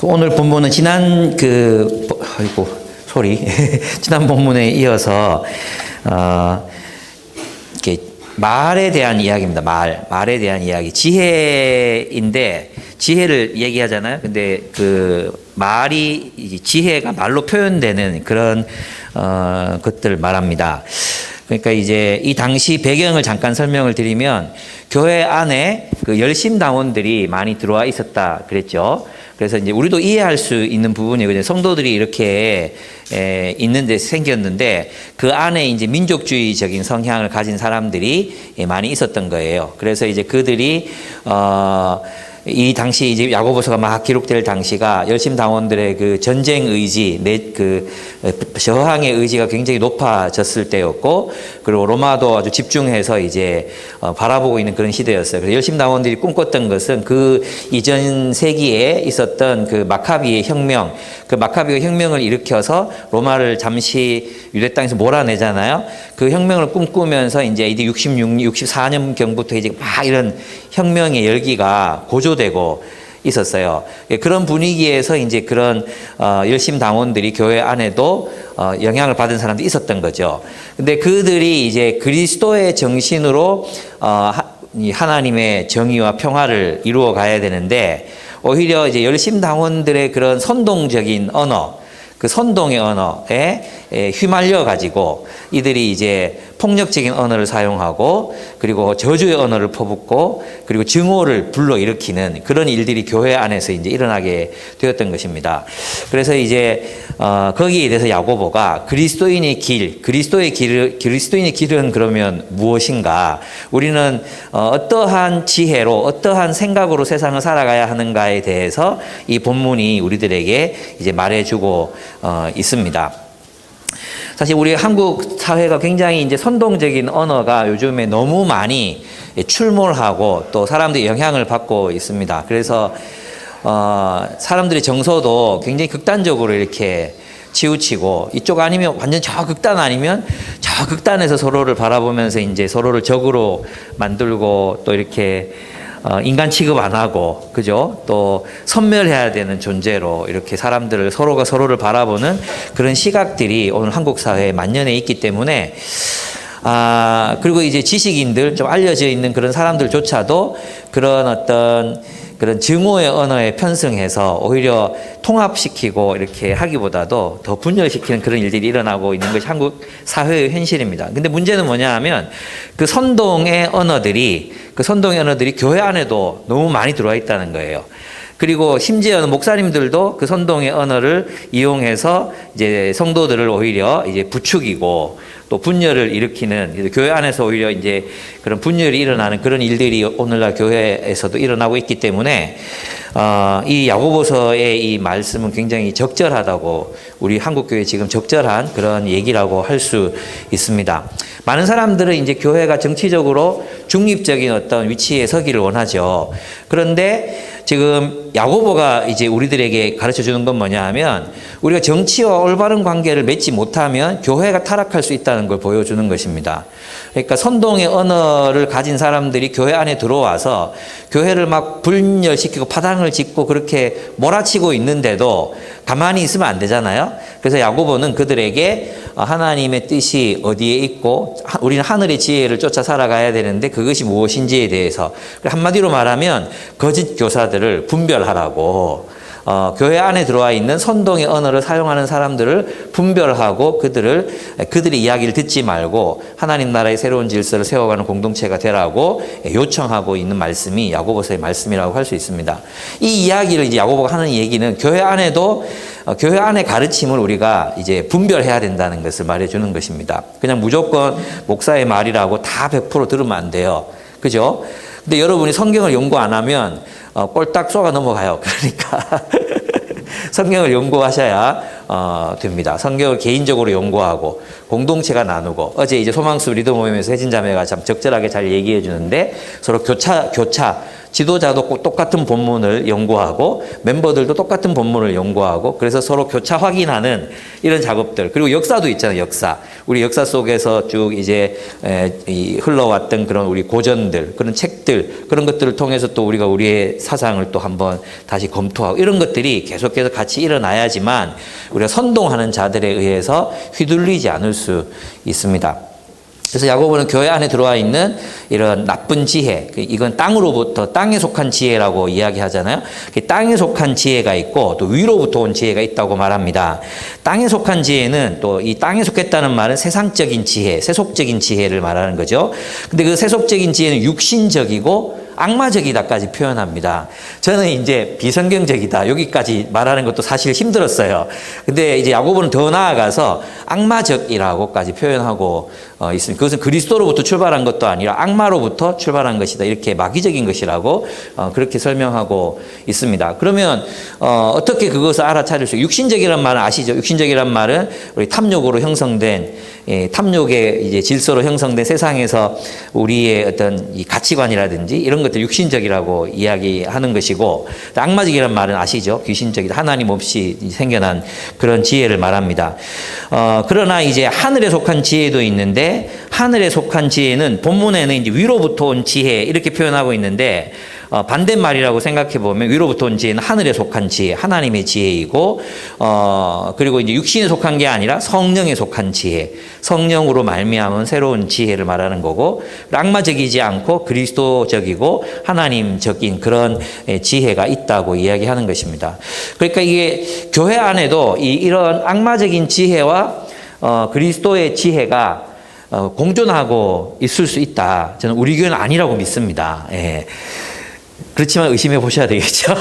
오늘 본문은 아이고, 소리. 지난 본문에 이어서, 이렇게 말에 대한 이야기입니다. 말에 대한 이야기. 지혜인데, 지혜를 얘기하잖아요. 근데 지혜가 말로 표현되는 그런, 것들을 말합니다. 그러니까 이제 이 당시 배경을 잠깐 설명을 드리면, 교회 안에 열심당원들이 많이 들어와 있었다 그랬죠. 그래서 이제 우리도 이해할 수 있는 부분이거든요. 성도들이 이렇게 있는데 생겼는데 그 안에 이제 민족주의적인 성향을 가진 사람들이 많이 있었던 거예요. 그래서 이제 그들이 이 당시 이제 야고보서가 막 기록될 당시가 열심당원들의 그 전쟁 의지, 저항의 의지가 굉장히 높아졌을 때였고, 그리고 로마도 아주 집중해서 이제 바라보고 있는 그런 시대였어요. 그래서 열심당원들이 꿈꿨던 것은 그 이전 세기에 있었던 그 마카비의 혁명, 그 마카비의 혁명을 일으켜서 로마를 잠시 유대 땅에서 몰아내잖아요. 그 혁명을 꿈꾸면서 이제 AD 64년경부터 이제 막 이런 혁명의 열기가 고조되고 있었어요. 그런 분위기에서 이제 그런 열심당원들이 교회 안에도 영향을 받은 사람들이 있었던 거죠. 근데 그들이 이제 그리스도의 정신으로 하나님의 정의와 평화를 이루어 가야 되는데, 오히려 이제 열심당원들의 그런 선동적인 언어, 그 선동의 언어에 휘말려 가지고 이들이 이제 폭력적인 언어를 사용하고, 그리고 저주의 언어를 퍼붓고, 그리고 증오를 불러일으키는 그런 일들이 교회 안에서 이제 일어나게 되었던 것입니다. 그래서 이제 거기에 대해서 야고보가 그리스도인의 길은 그러면 무엇인가? 우리는 어떠한 지혜로, 어떠한 생각으로 세상을 살아가야 하는가에 대해서 이 본문이 우리들에게 이제 말해주고 있습니다. 사실 우리 한국 사회가 굉장히 이제 선동적인 언어가 요즘에 너무 많이 출몰하고 또 사람들이 영향을 받고 있습니다. 그래서 사람들의 정서도 굉장히 극단적으로 이렇게 치우치고, 이쪽 아니면 완전 저 극단 아니면 저 극단에서 서로를 바라보면서 이제 서로를 적으로 만들고, 또 이렇게 인간 취급 안 하고, 그죠? 또 선멸해야 되는 존재로 이렇게 서로가 서로를 바라보는 그런 시각들이 오늘 한국 사회에 만연해 있기 때문에, 그리고 이제 지식인들, 좀 알려져 있는 그런 사람들조차도 그런 어떤 그런 증오의 언어에 편승해서 오히려 통합시키고 이렇게 하기보다도 더 분열시키는 그런 일들이 일어나고 있는 것이 한국 사회의 현실입니다. 근데 문제는 뭐냐 하면 그 선동의 언어들이 교회 안에도 너무 많이 들어와 있다는 거예요. 그리고 심지어는 목사님들도 그 선동의 언어를 이용해서 이제 성도들을 오히려 이제 부추기고 또 분열을 일으키는, 교회 안에서 오히려 이제 그런 분열이 일어나는 그런 일들이 오늘날 교회에서도 일어나고 있기 때문에 이 야고보서의 이 말씀은 굉장히 적절하다고, 우리 한국교회 지금 적절한 그런 얘기라고 할 수 있습니다. 많은 사람들은 이제 교회가 정치적으로 중립적인 어떤 위치에 서기를 원하죠. 그런데 지금 야고보가 이제 우리들에게 가르쳐 주는 건 뭐냐 하면, 우리가 정치와 올바른 관계를 맺지 못하면 교회가 타락할 수 있다는 걸 보여주는 것입니다. 그러니까 선동의 언어를 가진 사람들이 교회 안에 들어와서 교회를 막 분열시키고 파당을 짓고 그렇게 몰아치고 있는데도 가만히 있으면 안 되잖아요. 그래서 야고보는 그들에게 하나님의 뜻이 어디에 있고 우리는 하늘의 지혜를 쫓아 살아가야 되는데 그것이 무엇인지에 대해서, 한마디로 말하면 거짓 교사들을 분별하라고, 교회 안에 들어와 있는 선동의 언어를 사용하는 사람들을 분별하고 그들의 이야기를 듣지 말고 하나님 나라의 새로운 질서를 세워가는 공동체가 되라고 요청하고 있는 말씀이 야고보서의 말씀이라고 할 수 있습니다. 이 이야기를 이제 야고보가 하는 얘기는 교회 안의 가르침을 우리가 이제 분별해야 된다는 것을 말해주는 것입니다. 그냥 무조건 목사의 말이라고 다 100% 들으면 안 돼요. 그죠? 근데 여러분이 성경을 연구 안 하면 꼴딱 쏘가 넘어가요. 그러니까 성경을 연구하셔야 됩니다. 성경을 개인적으로 연구하고 공동체가 나누고 어제 이제 소망수 리더 모임에서 혜진 자매가 참 적절하게 잘 얘기해 주는데 서로 교차 지도자도 꼭 똑같은 본문을 연구하고 멤버들도 똑같은 본문을 연구하고 그래서 서로 교차 확인하는 이런 작업들 그리고 역사도 있잖아요. 역사 우리 역사 속에서 쭉 이제 흘러왔던 그런 우리 고전들 그런 책들 그런 것들을 통해서 또 우리가 우리의 사상을 또 한번 다시 검토하고 이런 것들이 계속해서 같이 일어나야지만 우리가 선동하는 자들에 의해서 휘둘리지 않을 수 있습니다. 그래서 야고보는 교회 안에 들어와 있는 이런 나쁜 지혜, 이건 땅으로부터 땅에 속한 지혜라고 이야기하잖아요. 땅에 속한 지혜가 있고 또 위로부터 온 지혜가 있다고 말합니다. 땅에 속한 지혜는 또 이 땅에 속했다는 말은 세상적인 지혜, 세속적인 지혜를 말하는 거죠. 근데 그 세속적인 지혜는 육신적이고 악마적이다까지 표현합니다. 저는 이제 비성경적이다 여기까지 말하는 것도 사실 힘들었어요. 근데 이제 야고보는 더 나아가서 악마적이라고까지 표현하고 있습니다. 그것은 그리스도로부터 출발한 것도 아니라 악마로부터 출발한 것이다. 이렇게 마귀적인 것이라고 그렇게 설명하고 있습니다. 그러면 어떻게 그것을 알아차릴 수? 육신적이란 말은 아시죠? 육신적이란 말은 우리 탐욕으로 형성된 탐욕의 이제 질서로 형성된 세상에서 우리의 어떤 이 가치관이라든지 이런 것들 육신적이라고 이야기하는 것이고 악마적이란 말은 아시죠? 귀신적이다. 하나님 없이 생겨난 그런 지혜를 말합니다. 그러나 이제 하늘에 속한 지혜도 있는데 하늘에 속한 지혜는 본문에는 이제 위로부터 온 지혜 이렇게 표현하고 있는데 반대말이라고 생각해 보면 위로부터 온 지혜는 하늘에 속한 지혜, 하나님의 지혜이고 그리고 이제 육신에 속한 게 아니라 성령에 속한 지혜, 성령으로 말미암은 새로운 지혜를 말하는 거고 악마적이지 않고 그리스도적이고 하나님적인 그런 지혜가 있다고 이야기하는 것입니다. 그러니까 이게 교회 안에도 이런 악마적인 지혜와 그리스도의 지혜가 공존하고 있을 수 있다. 저는 우리 교회는 아니라고 믿습니다. 예. 그렇지만 의심해 보셔야 되겠죠.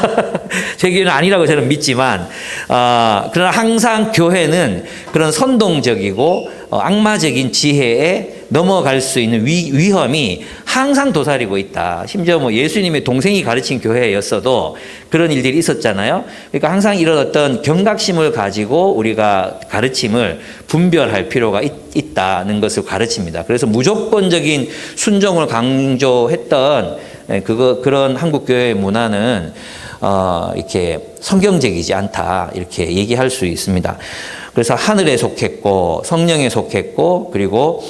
제 교회는 아니라고 저는 믿지만 그러나 항상 교회는 그런 선동적이고 악마적인 지혜에 넘어갈 수 있는 위험이 항상 도사리고 있다. 심지어 뭐 예수님의 동생이 가르친 교회였어도 그런 일들이 있었잖아요. 그러니까 항상 이런 어떤 경각심을 가지고 우리가 가르침을 분별할 필요가 있다는 것을 가르칩니다. 그래서 무조건적인 순종을 강조했던 그런 한국 교회의 문화는 이렇게 성경적이지 않다 이렇게 얘기할 수 있습니다. 그래서 하늘에 속했고 성령에 속했고 그리고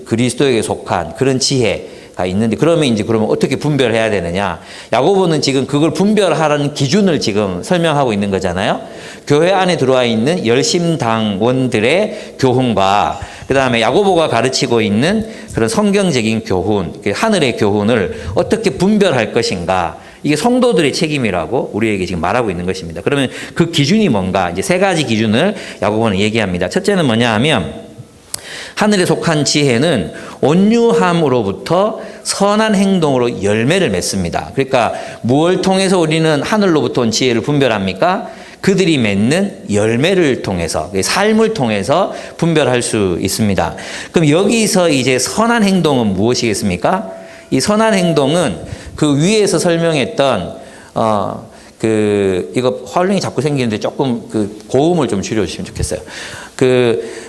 그리스도에게 속한 그런 지혜가 있는데 그러면 어떻게 분별해야 되느냐? 야고보는 지금 그걸 분별하라는 기준을 지금 설명하고 있는 거잖아요. 교회 안에 들어와 있는 열심당원들의 교훈과 그 다음에 야고보가 가르치고 있는 그런 성경적인 교훈, 하늘의 교훈을 어떻게 분별할 것인가. 이게 성도들의 책임이라고 우리에게 지금 말하고 있는 것입니다. 그러면 그 기준이 뭔가? 이제 세 가지 기준을 야고보는 얘기합니다. 첫째는 뭐냐 하면 하늘에 속한 지혜는 온유함으로부터 선한 행동으로 열매를 맺습니다. 그러니까 무엇을 통해서 우리는 하늘로부터 온 지혜를 분별합니까? 그들이 맺는 열매를 통해서, 삶을 통해서 분별할 수 있습니다. 그럼 여기서 이제 선한 행동은 무엇이겠습니까? 이 선한 행동은 그 위에서 설명했던, 이거 활용이 자꾸 생기는데 조금 고음을 좀 줄여주시면 좋겠어요.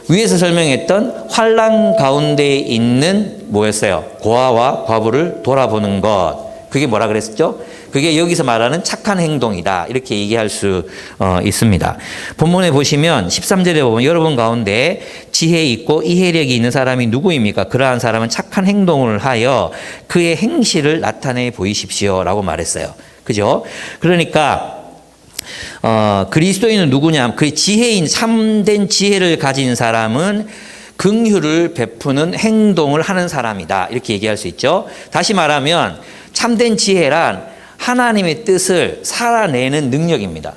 위에서 설명했던 환난 가운데 있는 뭐였어요? 고아와 과부를 돌아보는 것. 그게 뭐라 그랬었죠? 그게 여기서 말하는 착한 행동이다. 이렇게 얘기할 수 있습니다. 본문에 보시면 13절에 보면 여러분 가운데 지혜 있고 이해력이 있는 사람이 누구입니까? 그러한 사람은 착한 행동을 하여 그의 행실을 나타내 보이십시오. 라고 말했어요. 그죠? 그러니까 그리스도인은 누구냐? 그 지혜인 참된 지혜를 가진 사람은 긍휼을 베푸는 행동을 하는 사람이다. 이렇게 얘기할 수 있죠. 다시 말하면 참된 지혜란 하나님의 뜻을 살아내는 능력입니다.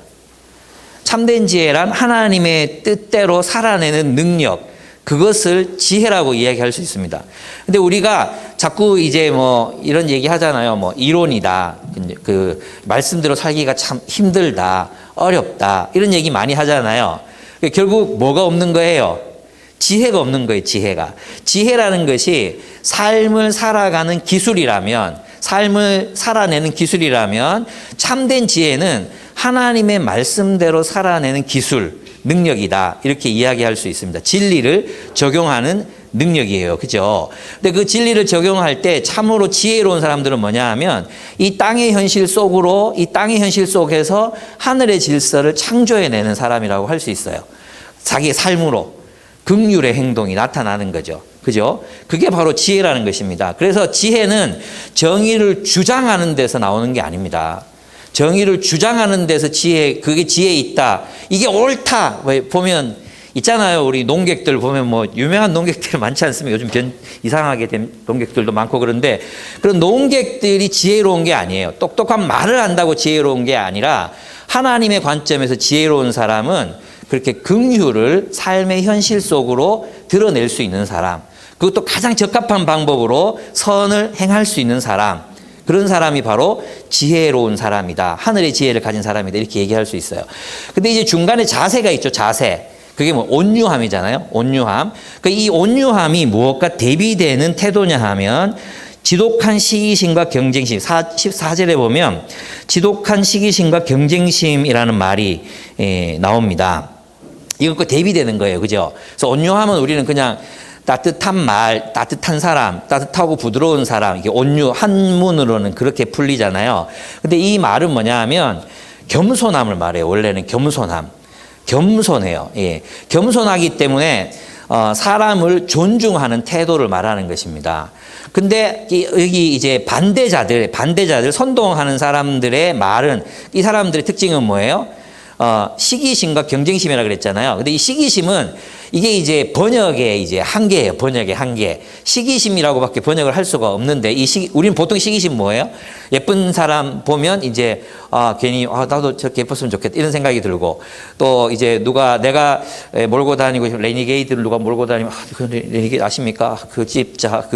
참된 지혜란 하나님의 뜻대로 살아내는 능력, 그것을 지혜라고 이야기할 수 있습니다. 근데 우리가 자꾸 이제 이런 얘기 하잖아요. 이론이다. 말씀대로 살기가 참 힘들다. 어렵다. 이런 얘기 많이 하잖아요. 결국 뭐가 없는 거예요? 지혜가 없는 거예요, 지혜가. 지혜라는 것이 삶을 살아가는 기술이라면, 삶을 살아내는 기술이라면 참된 지혜는 하나님의 말씀대로 살아내는 기술, 능력이다. 이렇게 이야기할 수 있습니다. 진리를 적용하는 능력이에요. 그죠? 근데 그 진리를 적용할 때 참으로 지혜로운 사람들은 뭐냐 하면 이 땅의 현실 속으로, 이 땅의 현실 속에서 하늘의 질서를 창조해내는 사람이라고 할 수 있어요. 자기의 삶으로 긍휼의 행동이 나타나는 거죠. 그죠? 그게 바로 지혜라는 것입니다. 그래서 지혜는 정의를 주장하는 데서 나오는 게 아닙니다. 정의를 주장하는 데서 그게 지혜 있다. 이게 옳다. 보면 있잖아요. 우리 농객들 보면 뭐 유명한 농객들 많지 않습니까? 요즘 이상하게 된 농객들도 많고 그런데 그런 농객들이 지혜로운 게 아니에요. 똑똑한 말을 한다고 지혜로운 게 아니라 하나님의 관점에서 지혜로운 사람은 그렇게 긍휼을 삶의 현실 속으로 드러낼 수 있는 사람, 그것도 가장 적합한 방법으로 선을 행할 수 있는 사람, 그런 사람이 바로 지혜로운 사람이다. 하늘의 지혜를 가진 사람이다. 이렇게 얘기할 수 있어요. 근데 이제 중간에 자세가 있죠. 자세. 그게 뭐 온유함이잖아요. 온유함. 이 온유함이 무엇과 대비되는 태도냐 하면 지독한 시기심과 경쟁심. 14절에 보면 지독한 시기심과 경쟁심이라는 말이 나옵니다. 이것과 대비되는 거예요. 그죠? 그래서 온유함은 우리는 그냥 따뜻한 말, 따뜻한 사람, 따뜻하고 부드러운 사람, 이게 온유, 한문으로는 그렇게 풀리잖아요. 근데 이 말은 뭐냐 하면 겸손함을 말해요. 원래는 겸손함. 겸손해요. 예. 겸손하기 때문에 사람을 존중하는 태도를 말하는 것입니다. 근데 여기 이제 반대자들, 선동하는 사람들의 말은 이 사람들의 특징은 뭐예요? 시기심과 경쟁심이라 그랬잖아요. 근데 이 시기심은 이게 이제 번역의 이제 한계예요. 번역의 한계. 시기심이라고밖에 번역을 할 수가 없는데 우리는 보통 시기심 뭐예요? 예쁜 사람 보면 이제 괜히 나도 저렇게 예뻤으면 좋겠다 이런 생각이 들고 또 이제 내가 몰고 다니고 레니게이드를 누가 몰고 다니면 그 레니게이드 아십니까? 그 집자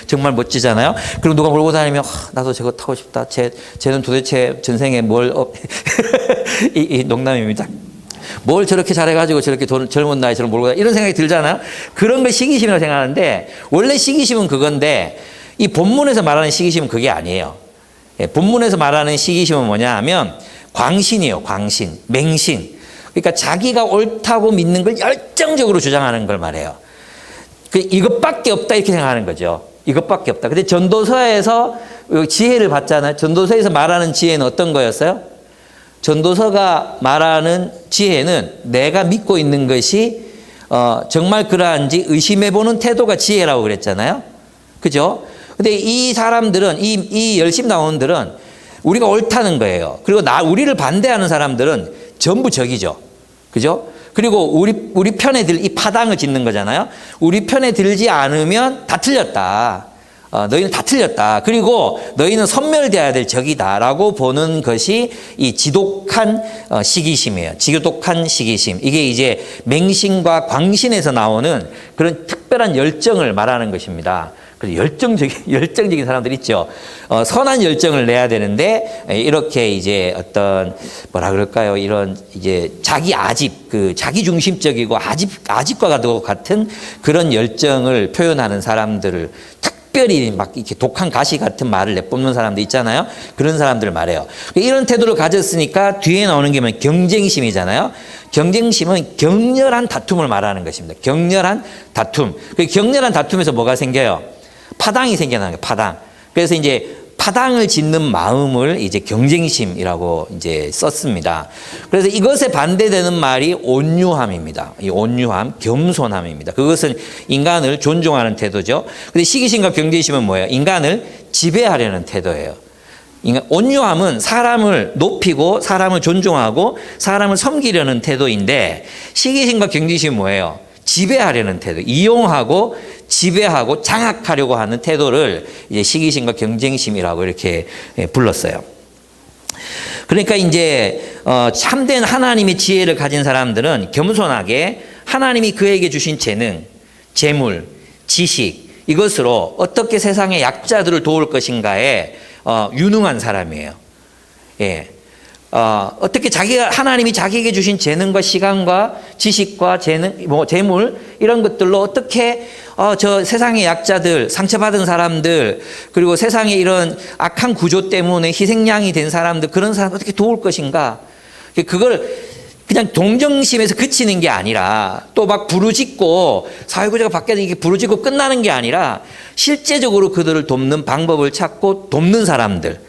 정말 멋지잖아요. 그리고 누가 몰고 다니면 나도 저거 타고 싶다. 쟤는 도대체 전생에 뭘 이 농담입니다. 뭘 저렇게 잘해가지고 저렇게 젊은 나이에 저런 몰고 다니 이런 생각이 들잖아요. 그런 걸 시기심이라고 생각하는데 원래 시기심은 그건데 이 본문에서 말하는 시기심은 그게 아니에요. 본문에서 말하는 시기심은 뭐냐 하면 광신이에요. 광신, 맹신. 그러니까 자기가 옳다고 믿는 걸 열정적으로 주장하는 걸 말해요. 이것밖에 없다 이렇게 생각하는 거죠. 이것밖에 없다. 근데 전도서에서 지혜를 받잖아요. 전도서에서 말하는 지혜는 어떤 거였어요? 전도서가 말하는 지혜는 내가 믿고 있는 것이 정말 그러한지 의심해보는 태도가 지혜라고 그랬잖아요. 그죠? 근데 이 사람들은, 이 열심 나오는들은 우리가 옳다는 거예요. 그리고 우리를 반대하는 사람들은 전부 적이죠. 그죠? 그리고 우리 편에 이 파당을 짓는 거잖아요. 우리 편에 들지 않으면 다 틀렸다. 너희는 다 틀렸다. 그리고 너희는 섬멸되어야 될 적이다라고 보는 것이 이 지독한 시기심이에요. 지독한 시기심. 이게 이제 맹신과 광신에서 나오는 그런 특별한 열정을 말하는 것입니다. 그래서 열정적인 사람들 있죠. 선한 열정을 내야 되는데 이렇게 이제 어떤 뭐라 그럴까요? 이런 이제 자기 중심적이고 아집과 같은 그런 열정을 표현하는 사람들을 특별히 막 이렇게 독한 가시 같은 말을 내뿜는 사람들 있잖아요. 그런 사람들을 말해요. 이런 태도를 가졌으니까 뒤에 나오는 게 뭐냐면 경쟁심이잖아요. 경쟁심은 격렬한 다툼을 말하는 것입니다. 격렬한 다툼. 그 격렬한 다툼에서 뭐가 생겨요? 파당이 생겨나는 거예요. 파당. 그래서 이제 파당을 짓는 마음을 이제 경쟁심이라고 이제 썼습니다. 그래서 이것에 반대되는 말이 온유함입니다. 이 온유함, 겸손함입니다. 그것은 인간을 존중하는 태도죠. 근데 시기심과 경쟁심은 뭐예요? 인간을 지배하려는 태도예요. 온유함은 사람을 높이고 사람을 존중하고 사람을 섬기려는 태도인데 시기심과 경쟁심은 뭐예요? 지배하려는 태도, 이용하고 지배하고 장악하려고 하는 태도를 이제 시기심과 경쟁심이라고 이렇게 불렀어요. 그러니까 이제 참된 하나님의 지혜를 가진 사람들은 겸손하게 하나님이 그에게 주신 재능, 재물, 지식 이것으로 어떻게 세상의 약자들을 도울 것인가에 유능한 사람이에요. 예. 어떻게 하나님이 자기에게 주신 재능과 시간과 지식과 재물 이런 것들로 어떻게 저 세상의 약자들, 상처받은 사람들, 그리고 세상의 이런 악한 구조 때문에 희생양이 된 사람들, 그런 사람 어떻게 도울 것인가? 그걸 그냥 동정심에서 그치는 게 아니라 또 막 부르짖고 사회구조가 바뀌어서 이게 부르짖고 끝나는 게 아니라 실제적으로 그들을 돕는 방법을 찾고 돕는 사람들,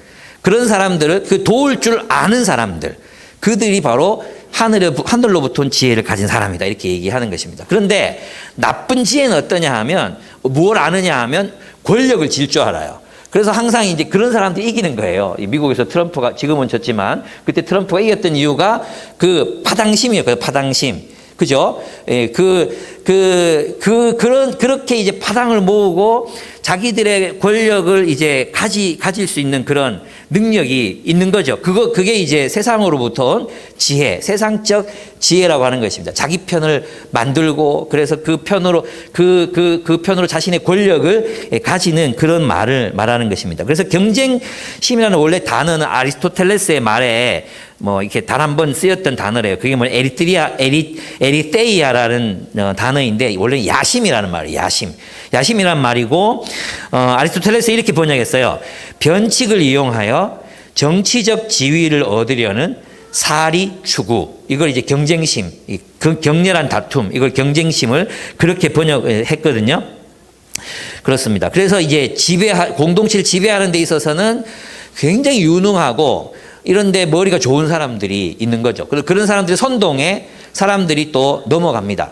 그런 사람들은 그 도울 줄 아는 사람들, 그들이 바로 하늘로부터 온 지혜를 가진 사람이다, 이렇게 얘기하는 것입니다. 그런데 나쁜 지혜는 어떠냐 하면, 뭘 아느냐 하면 권력을 질 줄 알아요. 그래서 항상 이제 그런 사람들이 이기는 거예요. 미국에서 트럼프가, 지금은 졌지만 그때 트럼프가 이겼던 이유가 그 파당심이었거든요. 파당심. 그죠? 예, 그렇게 이제 파당을 모으고 자기들의 권력을 이제 가질 수 있는 그런 능력이 있는 거죠. 그게 이제 세상으로부터 온 지혜, 세상적 지혜라고 하는 것입니다. 자기 편을 만들고, 그래서 그 편으로 자신의 권력을 가지는 그런 말을 말하는 것입니다. 그래서 경쟁심이라는 원래 단어는 아리스토텔레스의 말에 뭐 이렇게 단 한 번 쓰였던 단어래요. 그게 뭐 에리테이아라는 단어인데 원래 야심이라는 말이에요. 야심이라는 말이고, 아리스토텔레스 이렇게 번역했어요. 변칙을 이용하여 정치적 지위를 얻으려는 사리 추구, 이걸 이제 경쟁심, 격렬한 다툼, 이걸 경쟁심을 그렇게 번역했거든요. 그렇습니다. 그래서 이제 공동체를 지배하는 데 있어서는 굉장히 유능하고 이런데 머리가 좋은 사람들이 있는 거죠. 그런 사람들이 선동에 사람들이 또 넘어갑니다.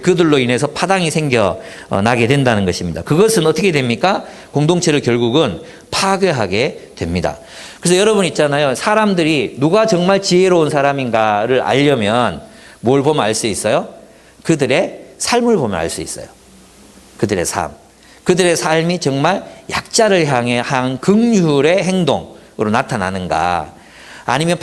그들로 인해서 파당이 생겨나게 된다는 것입니다. 그것은 어떻게 됩니까? 공동체를 결국은 파괴하게 됩니다. 그래서 여러분 있잖아요. 사람들이 누가 정말 지혜로운 사람인가를 알려면 뭘 보면 알 수 있어요? 그들의 삶을 보면 알 수 있어요. 그들의 삶. 그들의 삶이 정말 약자를 향한 긍휼의 행동으로 나타나는가, 아니면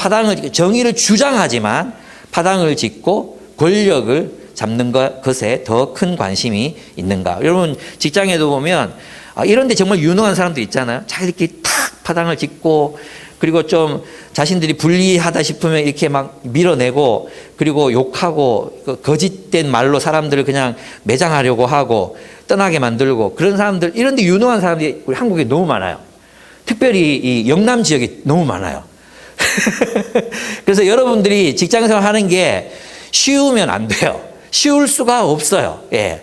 정의를 주장하지만 파당을 짓고 권력을 잡는 것에 더 큰 관심이 있는가. 여러분 직장에도 보면 이런 데 정말 유능한 사람들 있잖아요. 자기들끼리 탁 파당을 짓고, 그리고 좀 자신들이 불리하다 싶으면 이렇게 막 밀어내고, 그리고 욕하고 거짓된 말로 사람들을 그냥 매장하려고 하고 떠나게 만들고, 그런 사람들, 이런 데 유능한 사람들이 우리 한국에 너무 많아요. 특별히 이 영남 지역에 너무 많아요. 그래서 여러분들이 직장생활 하는 게 쉬우면 안 돼요. 쉬울 수가 없어요. 예.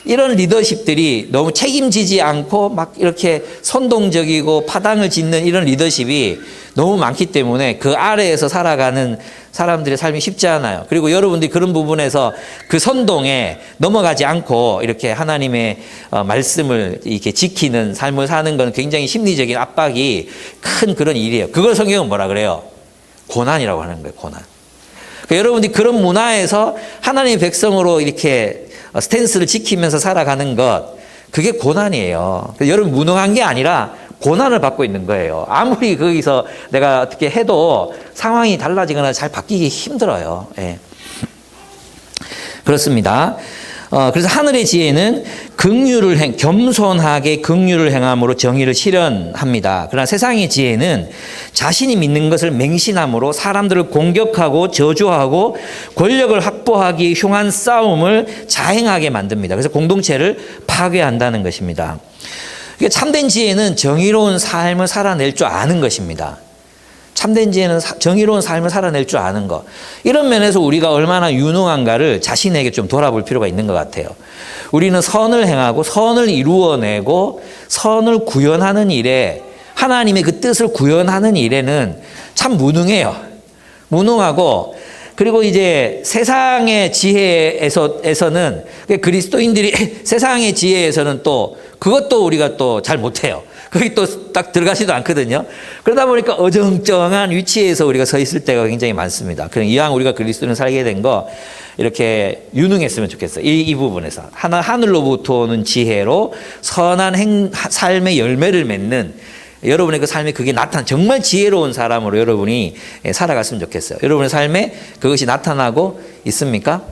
이런 리더십들이 너무 책임지지 않고 막 이렇게 선동적이고 파당을 짓는 이런 리더십이 너무 많기 때문에 그 아래에서 살아가는 사람들의 삶이 쉽지 않아요. 그리고 여러분들이 그런 부분에서 그 선동에 넘어가지 않고 이렇게 하나님의 말씀을 이렇게 지키는 삶을 사는 건 굉장히 심리적인 압박이 큰 그런 일이에요. 그걸 성경은 뭐라 그래요? 고난이라고 하는 거예요. 고난. 그러니까 여러분들이 그런 문화에서 하나님의 백성으로 이렇게 스탠스를 지키면서 살아가는 것, 그게 고난이에요. 여러분 무능한 게 아니라 고난을 받고 있는 거예요. 아무리 거기서 내가 어떻게 해도 상황이 달라지거나 잘 바뀌기 힘들어요. 예. 그렇습니다. 그래서 하늘의 지혜는 겸손하게 긍휼을 행함으로 정의를 실현합니다. 그러나 세상의 지혜는 자신이 믿는 것을 맹신함으로 사람들을 공격하고 저주하고 권력을 확보하기 흉한 싸움을 자행하게 만듭니다. 그래서 공동체를 파괴한다는 것입니다. 참된 지혜는 정의로운 삶을 살아낼 줄 아는 것입니다. 참된 지혜는 정의로운 삶을 살아낼 줄 아는 것. 이런 면에서 우리가 얼마나 유능한가를 자신에게 좀 돌아볼 필요가 있는 것 같아요. 우리는 선을 행하고 선을 이루어내고 선을 구현하는 일에, 하나님의 그 뜻을 구현하는 일에는 참 무능해요. 무능하고, 그리고 이제 세상의 지혜에서는, 그리스도인들이 세상의 지혜에서는 또 그것도 우리가 또 잘 못해요. 거기 또 딱 들어가지도 않거든요. 그러다 보니까 어정쩡한 위치에서 우리가 서 있을 때가 굉장히 많습니다. 그럼 이왕 우리가 그리스도인을 살게 된 거 이렇게 유능했으면 좋겠어요. 이 부분에서 하늘로부터 오는 지혜로 선한 삶의 열매를 맺는 여러분의 그 삶에 그게 정말 지혜로운 사람으로 여러분이 살아갔으면 좋겠어요. 여러분의 삶에 그것이 나타나고 있습니까?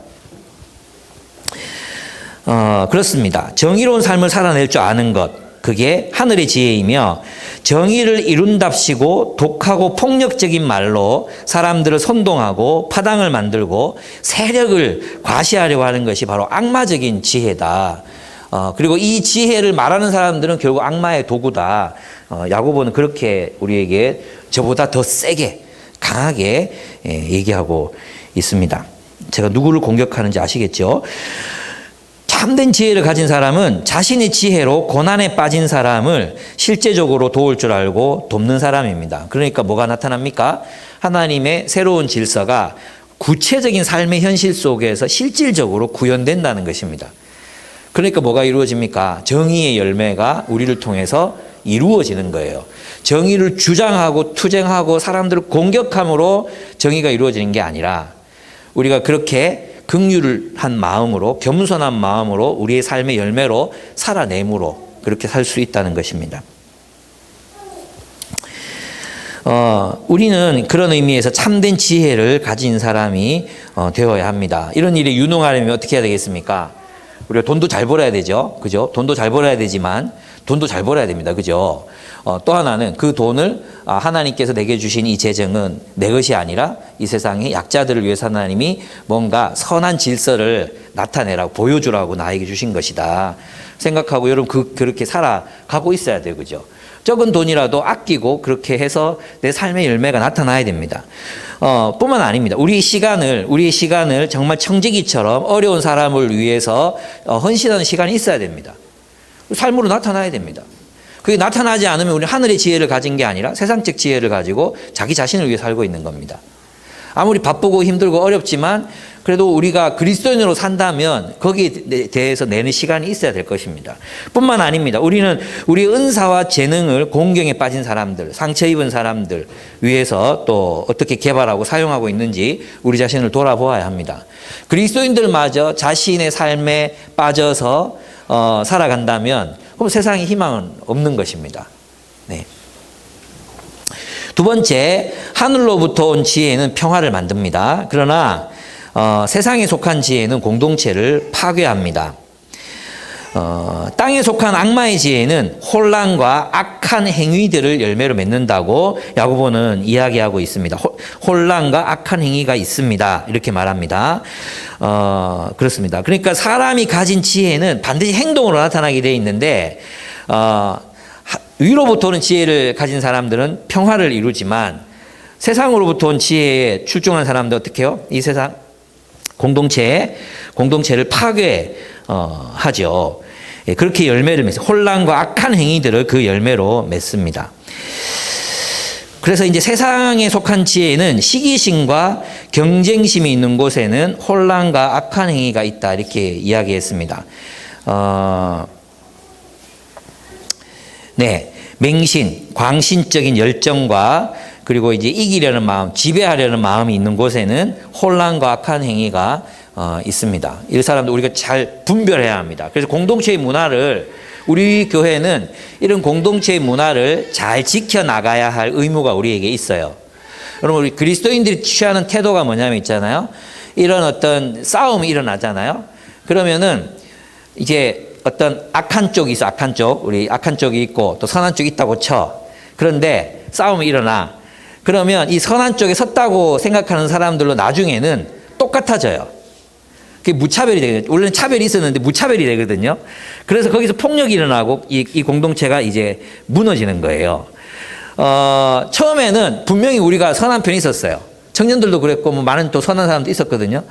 그렇습니다. 정의로운 삶을 살아낼 줄 아는 것, 그게 하늘의 지혜이며, 정의를 이룬답시고 독하고 폭력적인 말로 사람들을 선동하고 파당을 만들고 세력을 과시하려고 하는 것이 바로 악마적인 지혜다. 그리고 이 지혜를 말하는 사람들은 결국 악마의 도구다. 야고보는 그렇게 우리에게 저보다 더 세게, 강하게 얘기하고 있습니다. 제가 누구를 공격하는지 아시겠죠? 참된 지혜를 가진 사람은 자신의 지혜로 고난에 빠진 사람을 실제적으로 도울 줄 알고 돕는 사람입니다. 그러니까 뭐가 나타납니까? 하나님의 새로운 질서가 구체적인 삶의 현실 속에서 실질적으로 구현된다는 것입니다. 그러니까 뭐가 이루어집니까? 정의의 열매가 우리를 통해서 이루어지는 거예요. 정의를 주장하고 투쟁하고 사람들을 공격함으로 정의가 이루어지는 게 아니라 우리가 그렇게 긍휼한 마음으로 겸손한 마음으로 우리의 삶의 열매로 살아내므로 그렇게 살 수 있다는 것입니다. 우리는 그런 의미에서 참된 지혜를 가진 사람이 되어야 합니다. 이런 일에 유능하려면 어떻게 해야 되겠습니까? 우리가 돈도 잘 벌어야 되죠. 그죠? 돈도 잘 벌어야 되지만 돈도 잘 벌어야 됩니다. 그죠? 또 하나는 그 돈을 하나님께서 내게 주신 이 재정은 내 것이 아니라 이 세상의 약자들을 위해서 하나님이 뭔가 선한 질서를 나타내라고 보여주라고 나에게 주신 것이다 생각하고 여러분 그렇게 살아가고 있어야 돼요. 그죠? 적은 돈이라도 아끼고 그렇게 해서 내 삶의 열매가 나타나야 됩니다. 뿐만 아닙니다. 우리의 시간을 정말 청지기처럼 어려운 사람을 위해서 헌신하는 시간이 있어야 됩니다. 삶으로 나타나야 됩니다. 그게 나타나지 않으면 우리는 하늘의 지혜를 가진 게 아니라 세상적 지혜를 가지고 자기 자신을 위해 살고 있는 겁니다. 아무리 바쁘고 힘들고 어렵지만 그래도 우리가 그리스도인으로 산다면 거기에 대해서 내는 시간이 있어야 될 것입니다. 뿐만 아닙니다. 우리는 우리의 은사와 재능을 공경에 빠진 사람들, 상처 입은 사람들 위해서 또 어떻게 개발하고 사용하고 있는지 우리 자신을 돌아보아야 합니다. 그리스도인들마저 자신의 삶에 빠져서 살아간다면 그럼 세상에 희망은 없는 것입니다. 네. 두 번째, 하늘로부터 온 지혜는 평화를 만듭니다. 그러나 세상에 속한 지혜는 공동체를 파괴합니다. 땅에 속한 악마의 지혜는 혼란과 악한 행위들을 열매로 맺는다고 야고보는 이야기하고 있습니다. 혼란과 악한 행위가 있습니다. 이렇게 말합니다. 그렇습니다. 그러니까 사람이 가진 지혜는 반드시 행동으로 나타나게 되어 있는데 위로부터 오는 지혜를 가진 사람들은 평화를 이루지만 세상으로부터 온 지혜에 출중한 사람들 어떻게 해요? 이 세상 공동체를 파괴하죠. 그렇게 열매를 맺습니다. 혼란과 악한 행위들을 그 열매로 맺습니다. 그래서 이제 세상에 속한 지혜는 시기심과 경쟁심이 있는 곳에는 혼란과 악한 행위가 있다 이렇게 이야기했습니다. 네, 맹신, 광신적인 열정과 그리고 이제 이기려는 마음, 지배하려는 마음이 있는 곳에는 혼란과 악한 행위가 있습니다. 이 사람들 우리가 잘 분별해야 합니다. 그래서 공동체의 문화를 우리 교회는 이런 공동체의 문화를 잘 지켜나가야 할 의무가 우리에게 있어요. 여러분 우리 그리스도인들이 취하는 태도가 뭐냐면 있잖아요. 이런 어떤 싸움이 일어나잖아요. 그러면은 이제 어떤 악한 쪽이 있어. 악한 쪽. 우리 악한 쪽이 있고 또 선한 쪽이 있다고 쳐. 그런데 싸움이 일어나. 그러면 이 선한 쪽에 섰다고 생각하는 사람들로 나중에는 똑같아져요. 그게 무차별이 되거든요. 원래는 차별이 있었는데 무차별이 되거든요. 그래서 거기서 폭력이 일어나고 이 공동체가 이제 무너지는 거예요. 처음에는 분명히 우리가 선한 편이 있었어요. 청년들도 그랬고 뭐 많은 또 선한 사람도 있었거든요.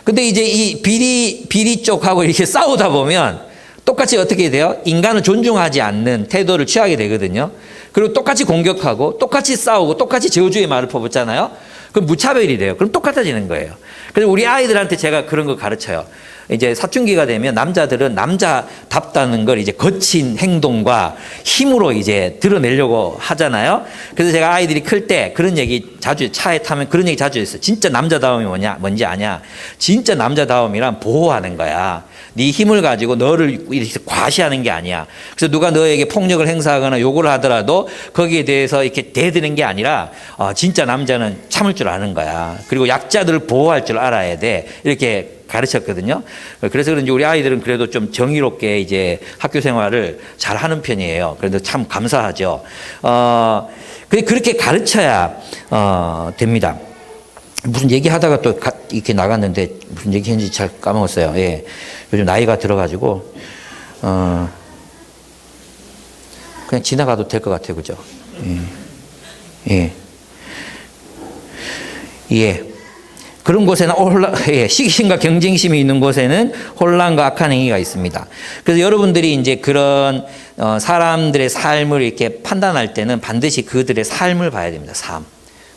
근데 이제 이 비리 쪽하고 이렇게 싸우다 보면 똑같이 어떻게 돼요? 인간을 존중하지 않는 태도를 취하게 되거든요. 그리고 똑같이 공격하고 똑같이 싸우고 똑같이 저주의 말을 퍼붓잖아요. 그럼 무차별이 돼요. 그럼 똑같아지는 거예요. 그래서 우리 아이들한테 제가 그런 거 가르쳐요. 이제 사춘기가 되면 남자들은 남자답다는 걸 이제 거친 행동과 힘으로 이제 드러내려고 하잖아요. 그래서 제가 아이들이 클 때 그런 얘기 자주 차에 타면 그런 얘기 자주 했어요. 진짜 남자다움이 뭔지 아냐? 진짜 남자다움이란 보호하는 거야. 네 힘을 가지고 너를 이렇게 과시하는 게 아니야. 그래서 누가 너에게 폭력을 행사하거나 욕을 하더라도 거기에 대해서 이렇게 대드는 게 아니라 진짜 남자는 참을 줄 아는 거야. 그리고 약자들을 보호할 줄 알아야 돼. 이렇게 가르쳤거든요. 그래서 그런지 우리 아이들은 그래도 좀 정의롭게 이제 학교 생활을 잘 하는 편이에요. 그런데 참 감사하죠. 그렇게 가르쳐야 됩니다. 무슨 얘기하다가 또 이렇게 나갔는데 무슨 얘기했는지 잘 까먹었어요. 예. 요즘 나이가 들어가지고 그냥 지나가도 될 것 같아요. 그죠? 예. 예. 예. 그런 곳에는 시기심과 경쟁심이 있는 곳에는 혼란과 악한 행위가 있습니다. 그래서 여러분들이 이제 그런 사람들의 삶을 이렇게 판단할 때는 반드시 그들의 삶을 봐야 됩니다. 삶.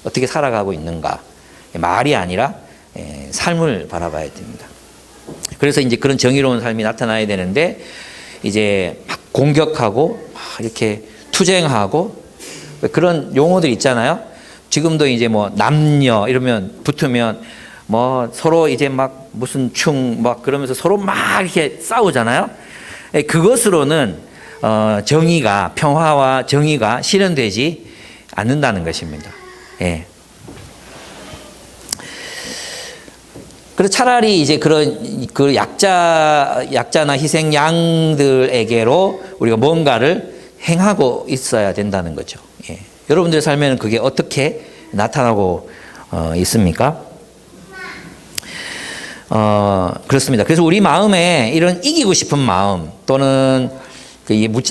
어떻게 살아가고 있는가. 말이 아니라 삶을 바라봐야 됩니다. 그래서 이제 그런 정의로운 삶이 나타나야 되는데 이제 막 공격하고 막 이렇게 투쟁하고 그런 용어들 있잖아요. 지금도 이제 뭐 남녀 이러면 붙으면 뭐 서로 이제 막 무슨 막 그러면서 서로 막 이렇게 싸우잖아요. 그것으로는 정의가 평화와 정의가 실현되지 않는다는 것입니다. 예. 그래서 차라리 이제 그런 그 약자나 희생 양들에게로 우리가 뭔가를 행하고 있어야 된다는 거죠. 예. 여러분들의 삶에는 그게 어떻게 나타나고 있습니까? 그렇습니다. 그래서 우리 마음에 이런 이기고 싶은 마음 또는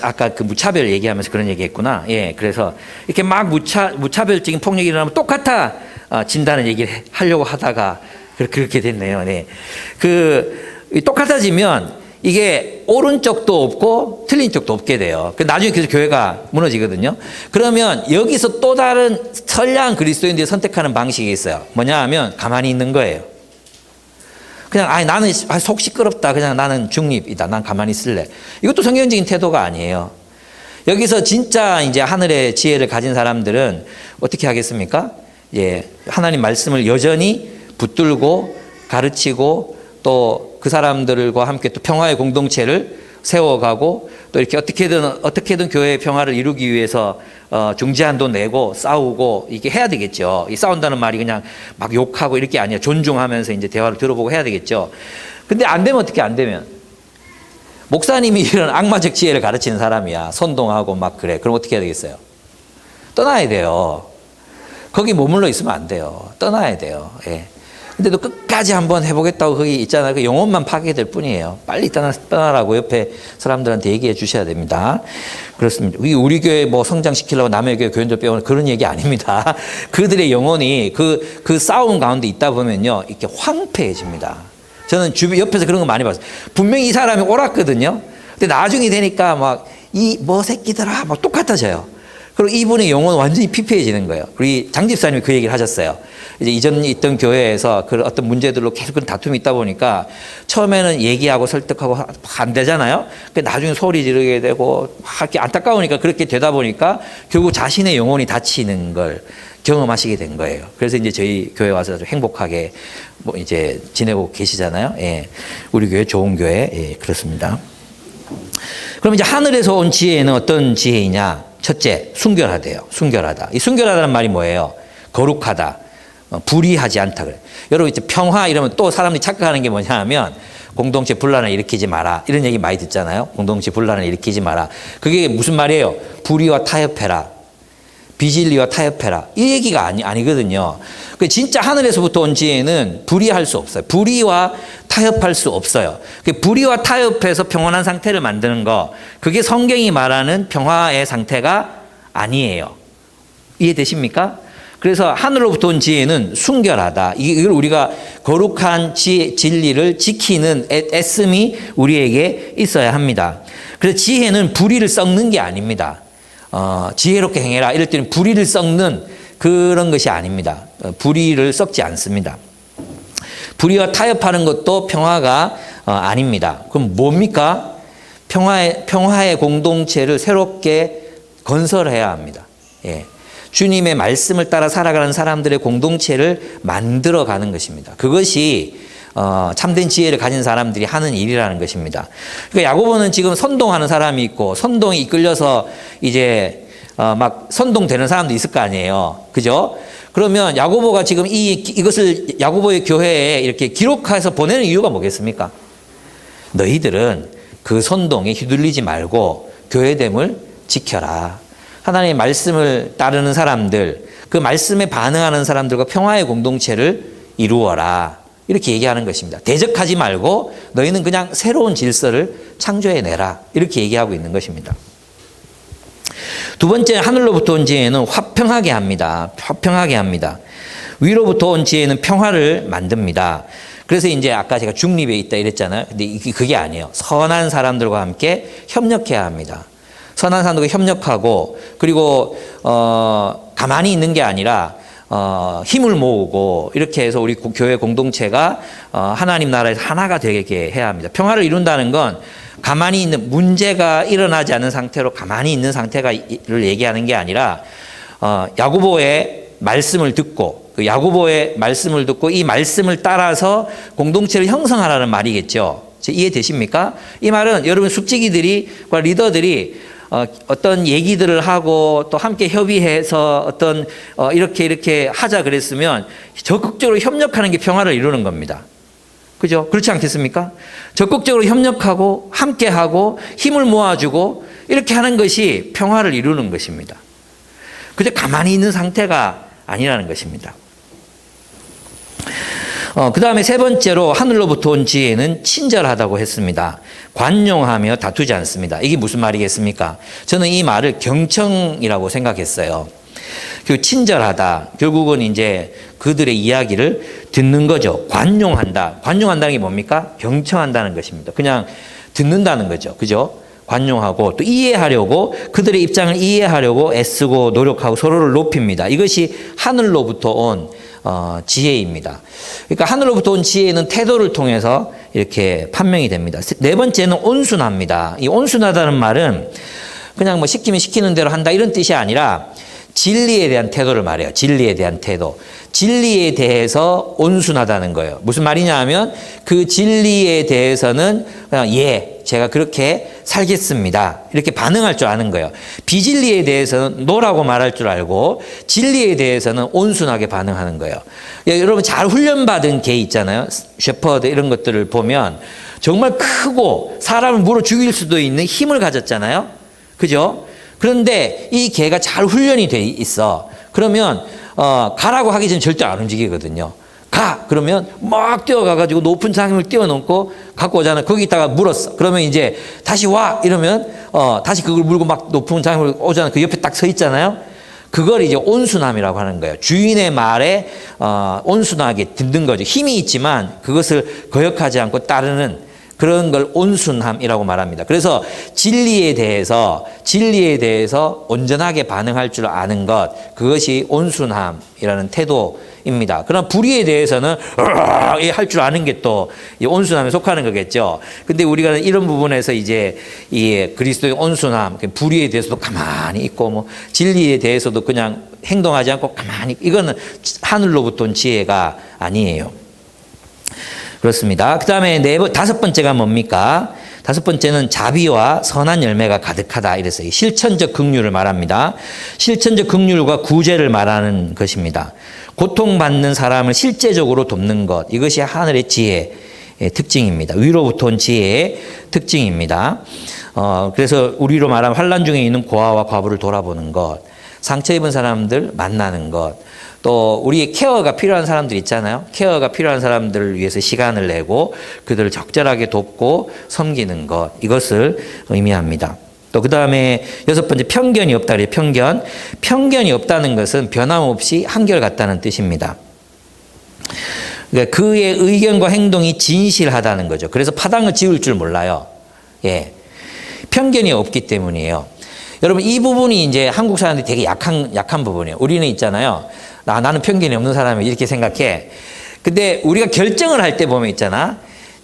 아까 그 무차별 얘기하면서 그런 얘기했구나. 예, 그래서 이렇게 막 무차별적인 폭력이 일어나면 똑같아 진다는 얘기를 하려고 하다가 그렇게 됐네요. 네, 똑같아지면 이게 옳은 쪽도 없고 틀린 쪽도 없게 돼요. 나중에 그래서 교회가 무너지거든요. 그러면 여기서 또 다른 선량한 그리스도인들이 선택하는 방식이 있어요. 뭐냐 하면 가만히 있는 거예요. 그냥 나는 속 시끄럽다. 그냥 나는 중립이다. 난 가만히 있을래. 이것도 성경적인 태도가 아니에요. 여기서 진짜 이제 하늘의 지혜를 가진 사람들은 어떻게 하겠습니까? 예, 하나님 말씀을 여전히 붙들고 가르치고 또 그 사람들과 함께 또 평화의 공동체를 세워가고 또 이렇게 어떻게든 교회의 평화를 이루기 위해서 중재안도 내고 싸우고 이게 해야 되겠죠. 이 싸운다는 말이 그냥 막 욕하고 이렇게 아니라 존중하면서 이제 대화를 들어보고 해야 되겠죠. 근데 안 되면 어떻게 안 되면 목사님이 이런 악마적 지혜를 가르치는 사람이야. 선동하고 막 그래. 그럼 어떻게 해야 되겠어요? 떠나야 돼요. 거기 머물러 있으면 안 돼요. 떠나야 돼요. 예. 근데도 끝까지 한번 해보겠다고 거기 있잖아요. 그 영혼만 파괴될 뿐이에요. 빨리 떠나라고 옆에 사람들한테 얘기해 주셔야 됩니다. 그렇습니다. 우리 교회 뭐 성장시키려고 남의 교회 교인들 빼오는 그런 얘기 아닙니다. 그들의 영혼이 그 싸움 가운데 있다 보면요. 이렇게 황폐해집니다. 저는 옆에서 그런 거 많이 봤어요. 분명히 이 사람이 옳았거든요. 근데 나중에 되니까 막 새끼들아 막 똑같아져요. 그리고 이분의 영혼은 완전히 피폐해지는 거예요. 우리 장 집사님이 그 얘기를 하셨어요. 이제 이전 있던 교회에서 그 어떤 문제들로 계속 그런 다툼이 있다 보니까 처음에는 얘기하고 설득하고 안 되잖아요. 나중에 소리 지르게 되고 막 이렇게 안타까우니까 그렇게 되다 보니까 결국 자신의 영혼이 다치는 걸 경험하시게 된 거예요. 그래서 이제 저희 교회 와서 아주 행복하게 뭐 이제 지내고 계시잖아요. 예. 우리 교회 좋은 교회. 예, 그렇습니다. 그럼 이제 하늘에서 온 지혜는 어떤 지혜이냐? 첫째, 순결하대요. 순결하다. 이 순결하다는 말이 뭐예요? 거룩하다. 불의하지 않다 그래. 여러분 이제 평화 이러면 또 사람들이 착각하는 게 뭐냐 하면 공동체 분란을 일으키지 마라. 이런 얘기 많이 듣잖아요. 공동체 분란을 일으키지 마라. 그게 무슨 말이에요? 불의와 타협해라. 비진리와 타협해라. 이 얘기가 아니거든요. 진짜 하늘에서부터 온 지혜는 불의할 수 없어요. 불의와 타협할 수 없어요. 불의와 타협해서 평온한 상태를 만드는 거, 그게 성경이 말하는 평화의 상태가 아니에요. 이해되십니까? 그래서 하늘로부터 온 지혜는 순결하다. 이걸 우리가 거룩한 진리를 지키는 애씀이 우리에게 있어야 합니다. 그래서 지혜는 불의를 썩는 게 아닙니다. 지혜롭게 행해라. 이럴 때는 불의를 썩는 그런 것이 아닙니다. 불의를 썩지 않습니다. 불의와 타협하는 것도 평화가 아닙니다. 그럼 뭡니까? 평화의 공동체를 새롭게 건설해야 합니다. 예. 주님의 말씀을 따라 살아가는 사람들의 공동체를 만들어가는 것입니다. 그것이 참된 지혜를 가진 사람들이 하는 일이라는 것입니다. 그러니까 야고보는 지금 선동하는 사람이 있고 선동이 이끌려서 이제 막 선동되는 사람도 있을 거 아니에요. 그죠? 그러면 야고보가 지금 이것을 야고보의 교회에 이렇게 기록해서 보내는 이유가 뭐겠습니까? 너희들은 그 선동에 휘둘리지 말고 교회됨을 지켜라. 하나님의 말씀을 따르는 사람들, 그 말씀에 반응하는 사람들과 평화의 공동체를 이루어라. 이렇게 얘기하는 것입니다. 대적하지 말고 너희는 그냥 새로운 질서를 창조해내라. 이렇게 얘기하고 있는 것입니다. 두 번째, 하늘로부터 온 지혜는 화평하게 합니다. 화평하게 합니다. 위로부터 온 지혜는 평화를 만듭니다. 그래서 이제 아까 제가 중립에 있다 이랬잖아요. 근데 그게 아니에요. 선한 사람들과 함께 협력해야 합니다. 선한 사람들과 협력하고, 그리고 가만히 있는 게 아니라 힘을 모으고, 이렇게 해서 우리 교회 공동체가 하나님 나라에서 하나가 되게 해야 합니다. 평화를 이룬다는 건 가만히 있는, 문제가 일어나지 않은 상태로 가만히 있는 상태를 얘기하는 게 아니라 야고보의 말씀을 듣고, 그 야고보의 말씀을 듣고 이 말씀을 따라서 공동체를 형성하라는 말이겠죠. 이해되십니까? 이 말은 여러분 숙직이들과 리더들이 어떤 얘기들을 하고 또 함께 협의해서 어떤 이렇게 하자 그랬으면 적극적으로 협력하는 게 평화를 이루는 겁니다. 그죠? 그렇지 않겠습니까? 적극적으로 협력하고 함께하고 힘을 모아주고 이렇게 하는 것이 평화를 이루는 것입니다. 그저 가만히 있는 상태가 아니라는 것입니다. 그 다음에 세 번째로 하늘로부터 온 지혜는 친절하다고 했습니다. 관용하며 다투지 않습니다. 이게 무슨 말이겠습니까? 저는 이 말을 경청이라고 생각했어요. 그 친절하다. 결국은 이제 그들의 이야기를 듣는 거죠. 관용한다. 관용한다는 게 뭡니까? 경청한다는 것입니다. 그냥 듣는다는 거죠. 그죠? 관용하고 또 이해하려고, 그들의 입장을 이해하려고 애쓰고 노력하고 서로를 높입니다. 이것이 하늘로부터 온 지혜입니다. 그러니까 하늘로부터 온 지혜는 태도를 통해서 이렇게 판명이 됩니다. 네 번째는 온순합니다. 이 온순하다는 말은 그냥 뭐 시키면 시키는 대로 한다 이런 뜻이 아니라 진리에 대한 태도를 말해요. 진리에 대한 태도. 진리에 대해서 온순하다는 거예요. 무슨 말이냐 하면 그 진리에 대해서는 그냥 제가 그렇게 살겠습니다. 이렇게 반응할 줄 아는 거예요. 비진리에 대해서는 노라고 말할 줄 알고 진리에 대해서는 온순하게 반응하는 거예요. 여러분 잘 훈련받은 개 있잖아요. 셰퍼드 이런 것들을 보면 정말 크고 사람을 물어 죽일 수도 있는 힘을 가졌잖아요. 그죠? 그런데 이 개가 잘 훈련이 돼 있어. 그러면 가라고 하기 전에 절대 안 움직이거든요. 가! 그러면 막 뛰어가가지고 높은 장을 뛰어넘고 갖고 오잖아요. 거기다가 물었어. 그러면 이제 다시 와! 이러면 다시 그걸 물고 막 높은 장을 오잖아요. 그 옆에 딱 서 있잖아요. 그걸 이제 온순함이라고 하는 거예요. 주인의 말에 온순하게 듣는 거죠. 힘이 있지만 그것을 거역하지 않고 따르는 그런 걸 온순함이라고 말합니다. 그래서 진리에 대해서 온전하게 반응할 줄 아는 것, 그것이 온순함이라는 태도입니다. 그러나 불의에 대해서는 할 줄 아는 게 또 온순함에 속하는 거겠죠. 근데 우리가 이런 부분에서 이제 이 그리스도의 온순함, 불의에 대해서도 가만히 있고 뭐 진리에 대해서도 그냥 행동하지 않고 가만히, 이거는 하늘로부터 온 지혜가 아니에요. 그렇습니다. 그 다음에 다섯 번째가 뭡니까? 다섯 번째는 자비와 선한 열매가 가득하다 이랬어요. 실천적 긍휼을 말합니다. 실천적 긍휼과 구제를 말하는 것입니다. 고통받는 사람을 실제적으로 돕는 것, 이것이 하늘의 지혜의 특징입니다. 위로부터 온 지혜의 특징입니다. 그래서 우리로 말하면 환난 중에 있는 고아와 과부를 돌아보는 것, 상처 입은 사람들 만나는 것, 또 우리의 케어가 필요한 사람들 있잖아요. 케어가 필요한 사람들을 위해서 시간을 내고 그들을 적절하게 돕고 섬기는 것, 이것을 의미합니다. 또 그 다음에 여섯 번째, 편견이 없다 그래요. 편견이 없다는 것은 변함없이 한결같다는 뜻입니다. 그러니까 그의 의견과 행동이 진실하다는 거죠. 그래서 파당을 지을 줄 몰라요. 편견이 없기 때문이에요. 여러분 이 부분이 이제 한국 사람들이 되게 약한 부분이에요. 우리는 있잖아요. 나는 편견이 없는 사람이 이렇게 생각해. 근데 우리가 결정을 할 때 보면 있잖아.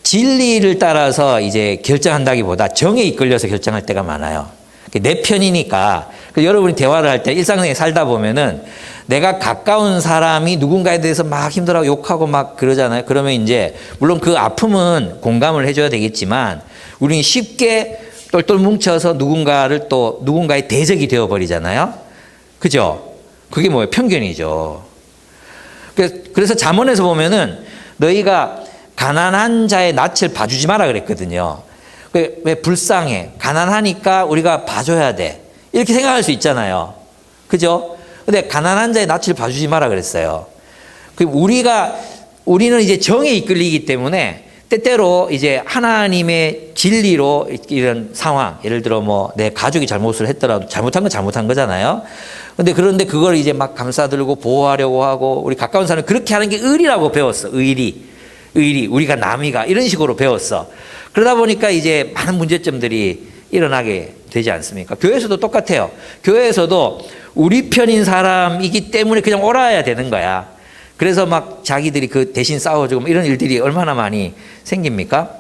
진리를 따라서 이제 결정한다기보다 정에 이끌려서 결정할 때가 많아요. 내 편이니까. 여러분이 대화를 할 때 일상생활에 살다 보면은 내가 가까운 사람이 누군가에 대해서 막 힘들어하고 욕하고 막 그러잖아요. 그러면 이제 물론 그 아픔은 공감을 해줘야 되겠지만 우리는 쉽게 똘똘 뭉쳐서 누군가의 대적이 되어버리잖아요. 그죠? 그게 뭐예요? 편견이죠. 그래서 잠언에서 보면은 너희가 가난한 자의 낯을 봐주지 마라 그랬거든요. 왜 불쌍해? 가난하니까 우리가 봐줘야 돼. 이렇게 생각할 수 있잖아요. 그죠? 근데 가난한 자의 낯을 봐주지 마라 그랬어요. 우리는 이제 정에 이끌리기 때문에 때때로 이제 하나님의 진리로 이런 상황, 예를 들어 뭐 내 가족이 잘못을 했더라도 잘못한 건 잘못한 거잖아요. 그런데 그걸 이제 막 감싸들고 보호하려고 하고 우리 가까운 사람은 그렇게 하는 게 의리라고 배웠어. 의리, 우리가 남이가 이런 식으로 배웠어. 그러다 보니까 이제 많은 문제점들이 일어나게 되지 않습니까? 교회에서도 똑같아요. 교회에서도 우리 편인 사람이기 때문에 그냥 옳아야 되는 거야. 그래서 막 자기들이 그 대신 싸워주고 이런 일들이 얼마나 많이 생깁니까?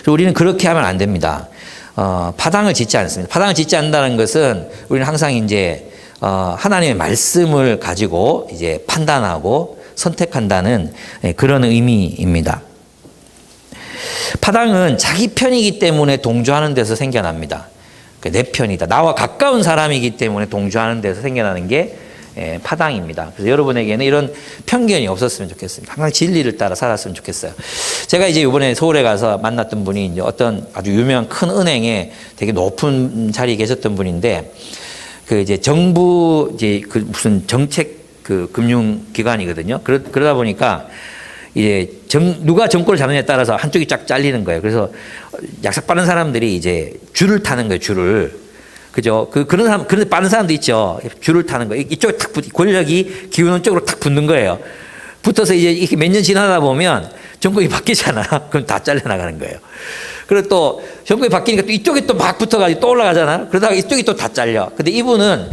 우리는 그렇게 하면 안 됩니다. 파당을 짓지 않습니다. 파당을 짓지 않는다는 것은 우리는 항상 이제 하나님의 말씀을 가지고 이제 판단하고 선택한다는 그런 의미입니다. 파당은 자기 편이기 때문에 동조하는 데서 생겨납니다. 내 편이다. 나와 가까운 사람이기 때문에 동조하는 데서 생겨나는 게 파당입니다. 그래서 여러분에게는 이런 편견이 없었으면 좋겠습니다. 항상 진리를 따라 살았으면 좋겠어요. 제가 이제 이번에 서울에 가서 만났던 분이 이제 어떤 아주 유명한 큰 은행에 되게 높은 자리에 계셨던 분인데, 그 이제 정부 이제 그 무슨 정책 그 금융기관이거든요. 그러다 보니까 이제 누가 정권을 잡느냐에 따라서 한쪽이 쫙 잘리는 거예요. 그래서 약삭 빠른 사람들이 이제 줄을 타는 거예요. 줄을. 그죠? 그런 사람, 그런데 빠른 사람도 있죠. 줄을 타는 거. 이쪽에 탁 권력이 기우는 쪽으로 탁 붙는 거예요. 붙어서 이제 이렇게 몇 년 지나다 보면 정권이 바뀌잖아. 그럼 다 잘려나가는 거예요. 그리고 또 정권이 바뀌니까 또 이쪽에 또 막 붙어가지고 또 올라가잖아. 그러다가 이쪽이 또 다 잘려. 근데 이분은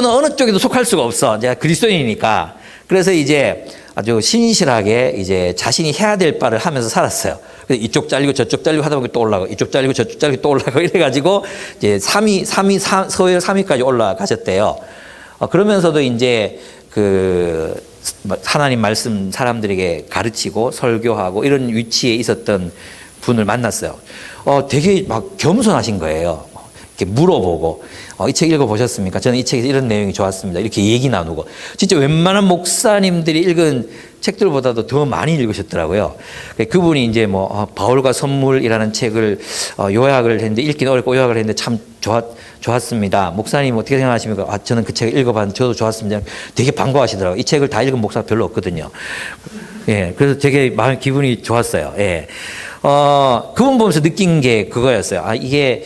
어느 쪽에도 속할 수가 없어. 이제 그리스도인이니까. 그래서 이제 아주 신실하게 이제 자신이 해야 될 바를 하면서 살았어요. 이쪽 잘리고 저쪽 잘리고 하다 보니 또 올라가고 이쪽 잘리고 저쪽 잘리고 또 올라가고 이래가지고 이제 서열 3위까지 올라가셨대요. 그러면서도 이제 그 하나님 말씀 사람들에게 가르치고 설교하고 이런 위치에 있었던 분을 만났어요. 되게 막 겸손하신 거예요. 이렇게 물어보고 이 책 읽어보셨습니까? 저는 이 책에서 이런 내용이 좋았습니다. 이렇게 얘기 나누고 진짜 웬만한 목사님들이 읽은 책들보다도 더 많이 읽으셨더라고요. 그분이 이제 뭐 바울과 선물이라는 책을 요약을 했는데 읽기는 어렵고 요약을 했는데 참 좋았습니다. 목사님 어떻게 생각하십니까? 저는 그 책을 읽어봤는데 저도 좋았습니다. 되게 반가워하시더라고요. 이 책을 다 읽은 목사가 별로 없거든요. 예, 그래서 되게 마음 기분이 좋았어요. 예, 그분 보면서 느낀 게 그거였어요. 이게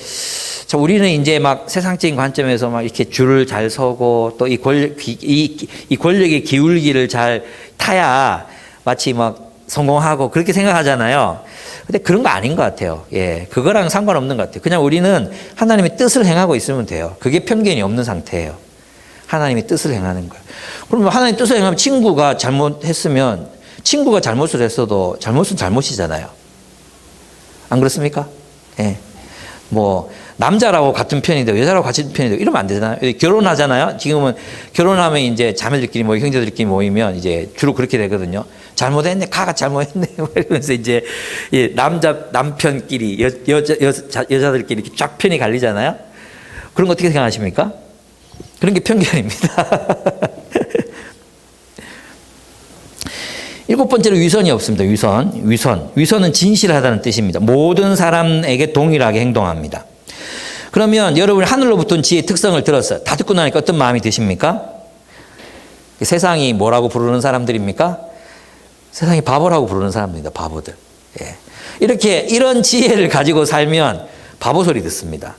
우리는 이제 막 세상적인 관점에서 막 이렇게 줄을 잘 서고 또 이 권력의 기울기를 잘 타야 마치 막 성공하고 그렇게 생각하잖아요. 근데 그런 거 아닌 것 같아요. 예, 그거랑 상관없는 것 같아요. 그냥 우리는 하나님의 뜻을 행하고 있으면 돼요. 그게 편견이 없는 상태예요. 하나님의 뜻을 행하는 거예요. 그러면 하나님의 뜻을 행하면 친구가 잘못했으면 친구가 잘못을 했어도 잘못은 잘못이잖아요. 안 그렇습니까? 예. 뭐 남자라고 같은 편인데 여자라고 같은 편인데 이러면 안 되잖아요. 결혼하잖아요. 지금은 결혼하면 이제 자매들끼리 뭐 형제들끼리 모이면 이제 주로 그렇게 되거든요. 잘못했네, 가가 잘못했네, 이러면서 이제 남편끼리 여자들끼리 이렇게 쫙 편이 갈리잖아요. 그런 거 어떻게 생각하십니까? 그런 게 편견입니다. 일곱 번째로 위선이 없습니다. 위선은 진실하다는 뜻입니다. 모든 사람에게 동일하게 행동합니다. 그러면 여러분이 하늘로부터 온 지혜의 특성을 들었어요. 다 듣고 나니까 어떤 마음이 드십니까? 세상이 뭐라고 부르는 사람들입니까? 세상이 바보라고 부르는 사람입니다. 바보들. 예. 이런 지혜를 가지고 살면 바보 소리 듣습니다.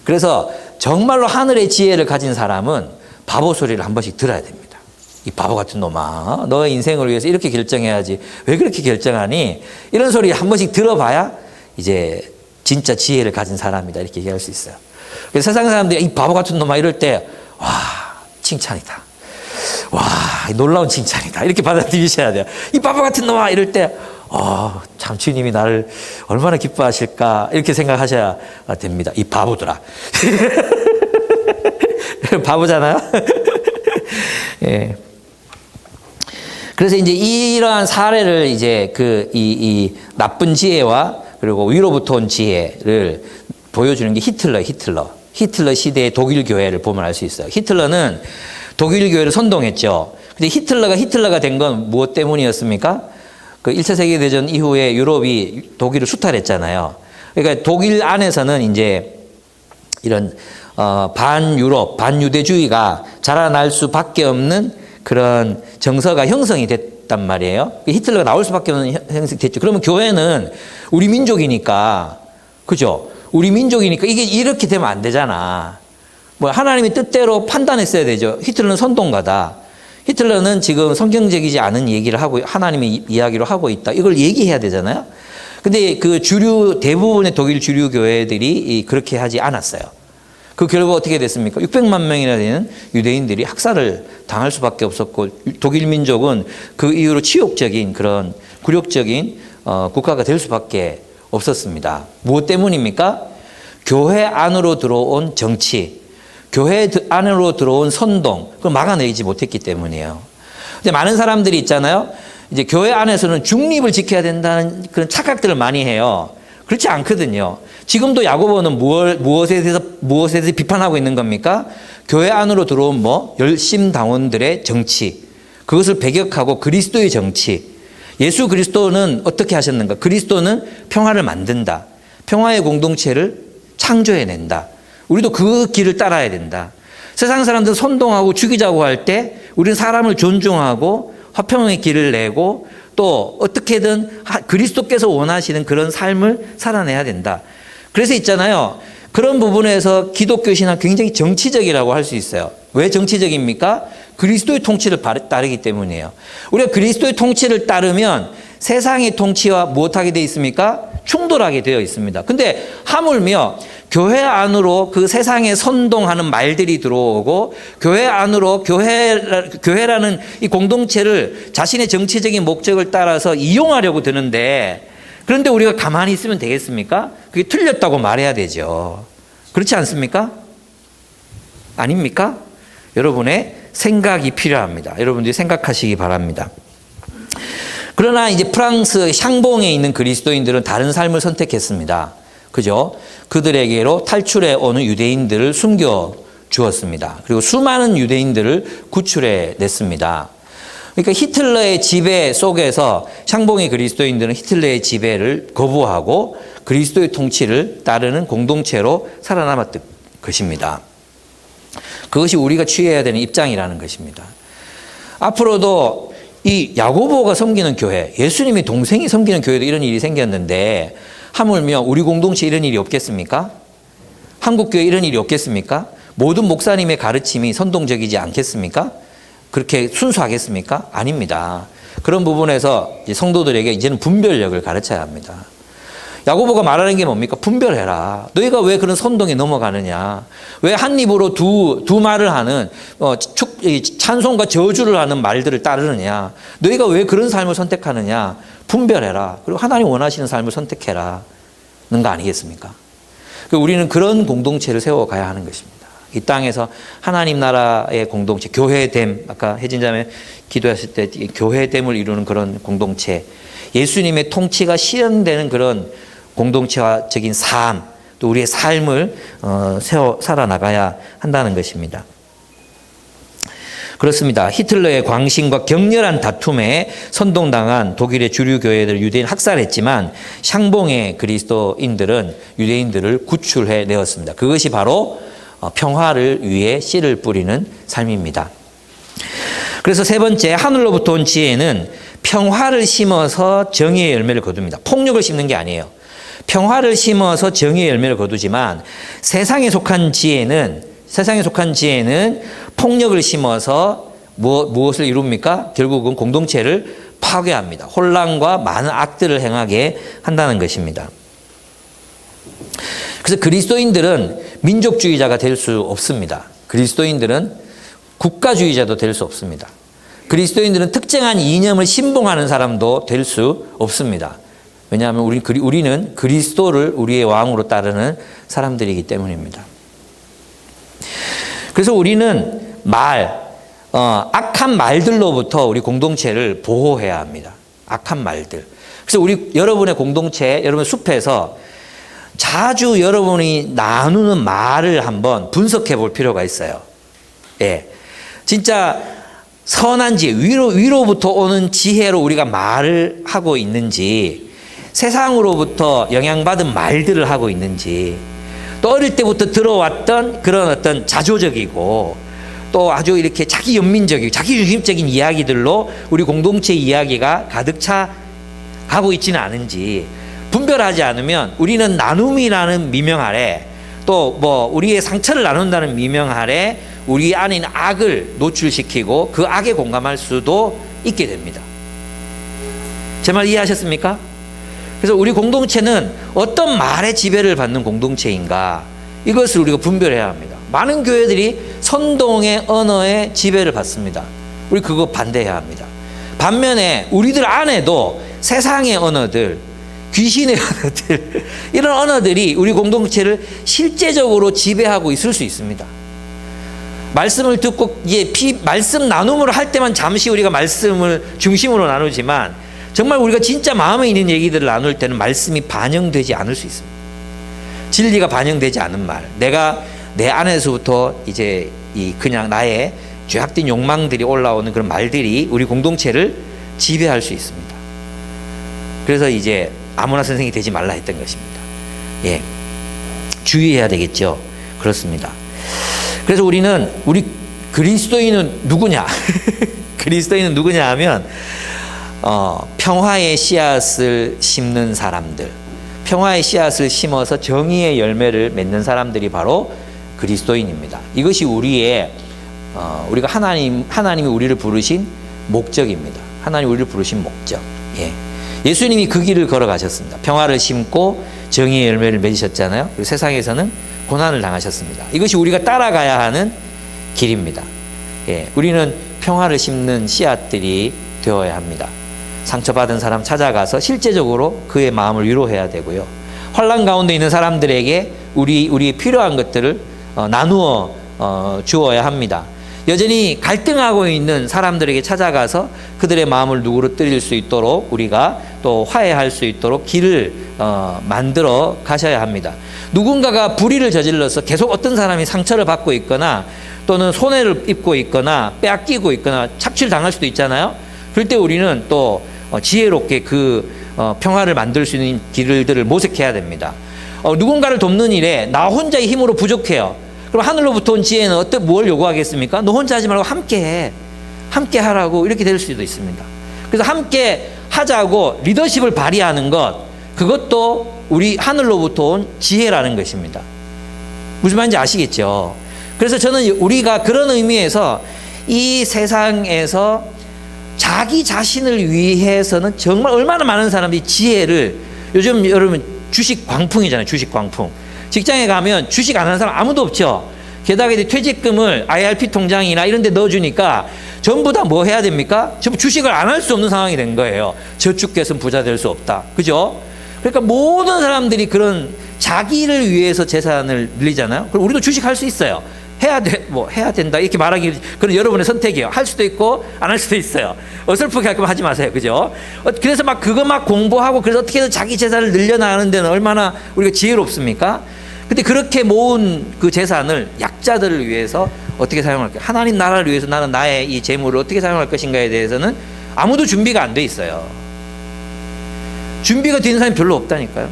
그래서 정말로 하늘의 지혜를 가진 사람은 바보 소리를 한 번씩 들어야 됩니다. 이 바보 같은 놈아, 너의 인생을 위해서 이렇게 결정해야지. 왜 그렇게 결정하니? 이런 소리 한 번씩 들어봐야 이제 진짜 지혜를 가진 사람이다 이렇게 얘기할 수 있어요. 그래서 세상 사람들이 이 바보 같은 놈아 이럴 때 와, 칭찬이다. 와, 놀라운 칭찬이다. 이렇게 받아들이셔야 돼요. 이 바보 같은 놈아 이럴 때 참 주님이 나를 얼마나 기뻐하실까 이렇게 생각하셔야 됩니다. 이 바보들아. 바보잖아요. 예. 그래서 이제 이러한 사례를 이제 이 나쁜 지혜와 그리고 위로부터 온 지혜를 보여주는 게 히틀러 시대의 독일 교회를 보면 알 수 있어요. 히틀러는 독일 교회를 선동했죠. 근데 히틀러가 된 건 무엇 때문이었습니까? 그 1차 세계대전 이후에 유럽이 독일을 수탈했잖아요. 그러니까 독일 안에서는 이제 이런 반유럽, 반유대주의가 자라날 수밖에 없는 그런 정서가 형성이 됐단 말이에요. 히틀러가 나올 수밖에 없는 형식이 됐죠. 그러면 교회는 우리 민족이니까, 그죠? 우리 민족이니까 이게 이렇게 되면 안 되잖아. 뭐 하나님의 뜻대로 판단했어야 되죠. 히틀러는 선동가다. 히틀러는 지금 성경적이지 않은 얘기를 하고 하나님의 이야기로 하고 있다. 이걸 얘기해야 되잖아요. 근데 그 대부분의 독일 주류 교회들이 그렇게 하지 않았어요. 그 결과 어떻게 됐습니까? 600만 명이나 되는 유대인들이 학살을 당할 수밖에 없었고, 독일 민족은 그 이후로 치욕적인 그런 굴욕적인 국가가 될 수밖에 없었습니다. 무엇 때문입니까? 교회 안으로 들어온 정치, 교회 안으로 들어온 선동, 그걸 막아내지 못했기 때문이에요. 근데 많은 사람들이 있잖아요. 이제 교회 안에서는 중립을 지켜야 된다는 그런 착각들을 많이 해요. 그렇지 않거든요. 지금도 야고보는 무엇에 대해서 비판하고 있는 겁니까? 교회 안으로 들어온 열심 당원들의 정치, 그것을 배격하고 그리스도의 정치. 예수 그리스도는 어떻게 하셨는가? 그리스도는 평화를 만든다. 평화의 공동체를 창조해낸다. 우리도 그 길을 따라야 된다. 세상 사람들은 선동하고 죽이자고 할 때 우리는 사람을 존중하고 화평의 길을 내고 또 어떻게든 그리스도께서 원하시는 그런 삶을 살아내야 된다. 그래서 있잖아요. 그런 부분에서 기독교 신앙 굉장히 정치적이라고 할 수 있어요. 왜 정치적입니까? 그리스도의 통치를 따르기 때문이에요. 우리가 그리스도의 통치를 따르면 세상의 통치와 무엇하게 되어 있습니까? 충돌하게 되어 있습니다. 근데 하물며 교회 안으로 그 세상에 선동하는 말들이 들어오고 교회 안으로 교회라는 이 공동체를 자신의 정치적인 목적을 따라서 이용하려고 드는데, 그런데 우리가 가만히 있으면 되겠습니까? 그게 틀렸다고 말해야 되죠. 그렇지 않습니까? 아닙니까? 여러분의 생각이 필요합니다. 여러분들이 생각하시기 바랍니다. 그러나 이제 프랑스 샹봉에 있는 그리스도인들은 다른 삶을 선택했습니다. 그죠? 그들에게로 탈출해 오는 유대인들을 숨겨 주었습니다. 그리고 수많은 유대인들을 구출해 냈습니다. 그러니까 히틀러의 지배 속에서 샹봉의 그리스도인들은 히틀러의 지배를 거부하고 그리스도의 통치를 따르는 공동체로 살아남았던 것입니다. 그것이 우리가 취해야 되는 입장이라는 것입니다. 앞으로도 이 야고보가 섬기는 교회, 예수님의 동생이 섬기는 교회도 이런 일이 생겼는데 하물며 우리 공동체 이런 일이 없겠습니까? 한국교회 이런 일이 없겠습니까? 모든 목사님의 가르침이 선동적이지 않겠습니까? 그렇게 순수하겠습니까? 아닙니다. 그런 부분에서 성도들에게 이제는 분별력을 가르쳐야 합니다. 야고보가 말하는 게 뭡니까? 분별해라. 너희가 왜 그런 선동에 넘어가느냐? 왜 한 입으로 두 말을 하는 찬송과 저주를 하는 말들을 따르느냐? 너희가 왜 그런 삶을 선택하느냐? 분별해라. 그리고 하나님 원하시는 삶을 선택해라. 는 거 아니겠습니까? 우리는 그런 공동체를 세워가야 하는 것입니다. 이 땅에서 하나님 나라의 공동체, 교회됨, 아까 혜진자매 기도했을 때 교회됨을 이루는 그런 공동체, 예수님의 통치가 실현되는 그런 공동체화적인 삶, 또 우리의 삶을 살아나가야 한다는 것입니다. 그렇습니다. 히틀러의 광신과 격렬한 다툼에 선동당한 독일의 주류 교회들 유대인 학살했지만 샹봉의 그리스도인들은 유대인들을 구출해 내었습니다. 그것이 바로 평화를 위해 씨를 뿌리는 삶입니다. 그래서 세 번째, 하늘로부터 온 지혜는 평화를 심어서 정의의 열매를 거둡니다. 폭력을 심는 게 아니에요. 평화를 심어서 정의의 열매를 거두지만 세상에 속한 지혜는 폭력을 심어서 무엇을 이룹니까? 결국은 공동체를 파괴합니다. 혼란과 많은 악들을 행하게 한다는 것입니다. 그래서 그리스도인들은 민족주의자가 될 수 없습니다. 그리스도인들은 국가주의자도 될 수 없습니다. 그리스도인들은 특정한 이념을 신봉하는 사람도 될 수 없습니다. 왜냐하면 우리는 그리스도를 우리의 왕으로 따르는 사람들이기 때문입니다. 그래서 우리는 악한 말들로부터 우리 공동체를 보호해야 합니다. 악한 말들. 그래서 여러분의 공동체, 여러분 숲에서 자주 여러분이 나누는 말을 한번 분석해 볼 필요가 있어요. 예. 진짜 선한 지혜, 위로부터 오는 지혜로 우리가 말을 하고 있는지, 세상으로부터 영향받은 말들을 하고 있는지, 또 어릴 때부터 들어왔던 그런 어떤 자조적이고 또 아주 이렇게 자기 연민적이고 자기 중심적인 이야기들로 우리 공동체 이야기가 가득 차 가고 있지는 않은지 분별하지 않으면 우리는 나눔이라는 미명 아래 또 뭐 우리의 상처를 나눈다는 미명 아래 우리 안에 있는 악을 노출시키고 그 악에 공감할 수도 있게 됩니다. 제 말 이해하셨습니까? 그래서 우리 공동체는 어떤 말의 지배를 받는 공동체인가 이것을 우리가 분별해야 합니다. 많은 교회들이 선동의 언어의 지배를 받습니다. 우리 그거 반대해야 합니다. 반면에 우리들 안에도 세상의 언어들, 귀신의 언어들 이런 언어들이 우리 공동체를 실제적으로 지배하고 있을 수 있습니다. 말씀을 듣고 말씀 나눔을 할 때만 잠시 우리가 말씀을 중심으로 나누지만 정말 우리가 진짜 마음에 있는 얘기들을 나눌 때는 말씀이 반영되지 않을 수 있습니다. 진리가 반영되지 않은 말, 내가 내 안에서부터 이제 그냥 나의 죄악된 욕망들이 올라오는 그런 말들이 우리 공동체를 지배할 수 있습니다. 그래서 이제 아무나 선생이 되지 말라 했던 것입니다. 예, 주의해야 되겠죠. 그렇습니다. 그래서 우리 그리스도인은 누구냐? 그리스도인은 누구냐 하면 평화의 씨앗을 심는 사람들, 평화의 씨앗을 심어서 정의의 열매를 맺는 사람들이 바로 그리스도인입니다. 이것이 우리가 하나님이 우리를 부르신 목적입니다. 하나님 우리를 부르신 목적. 예. 예수님이 그 길을 걸어가셨습니다. 평화를 심고 정의의 열매를 맺으셨잖아요. 그리고 세상에서는 고난을 당하셨습니다. 이것이 우리가 따라가야 하는 길입니다. 예. 우리는 평화를 심는 씨앗들이 되어야 합니다. 상처받은 사람 찾아가서 실제적으로 그의 마음을 위로해야 되고요. 환난 가운데 있는 사람들에게 우리의 필요한 것들을 나누어 주어야 합니다. 여전히 갈등하고 있는 사람들에게 찾아가서 그들의 마음을 누그러뜨릴 수 있도록 우리가 또 화해할 수 있도록 길을 만들어 가셔야 합니다. 누군가가 불의를 저질러서 계속 어떤 사람이 상처를 받고 있거나 또는 손해를 입고 있거나 빼앗기고 있거나 착취를 당할 수도 있잖아요. 그럴 때 우리는 또 지혜롭게 그 평화를 만들 수 있는 길들을 모색해야 됩니다. 누군가를 돕는 일에 나 혼자의 힘으로 부족해요. 그럼 하늘로부터 온 지혜는 뭘 요구하겠습니까? 너 혼자 하지 말고 함께 해. 함께 하라고 이렇게 될 수도 있습니다. 그래서 함께 하자고 리더십을 발휘하는 것, 그것도 우리 하늘로부터 온 지혜라는 것입니다. 무슨 말인지 아시겠죠? 그래서 저는 우리가 그런 의미에서 이 세상에서 자기 자신을 위해서는 정말 얼마나 많은 사람들이 지혜를, 요즘 여러분 주식 광풍이잖아요. 주식 광풍. 직장에 가면 주식 안 하는 사람 아무도 없죠. 게다가 이제 퇴직금을 IRP 통장이나 이런 데 넣어주니까 전부 다 뭐 해야 됩니까? 전부 주식을 안 할 수 없는 상황이 된 거예요. 저축해서는 부자 될 수 없다. 그죠? 그러니까 모든 사람들이 그런 자기를 위해서 재산을 늘리잖아요. 그럼 우리도 주식할 수 있어요. 해야 된다. 이렇게 말하기, 그건 여러분의 선택이에요. 할 수도 있고, 안 할 수도 있어요. 어설프게 할 거면 하지 마세요. 그죠? 그래서 그거 공부하고, 그래서 어떻게든 자기 재산을 늘려나가는 데는 얼마나 우리가 지혜롭습니까? 근데 그렇게 모은 그 재산을 약자들을 위해서 어떻게 사용할까? 하나님 나라를 위해서 나는 나의 이 재물을 어떻게 사용할 것인가에 대해서는 아무도 준비가 안 돼 있어요. 준비가 된 사람이 별로 없다니까요.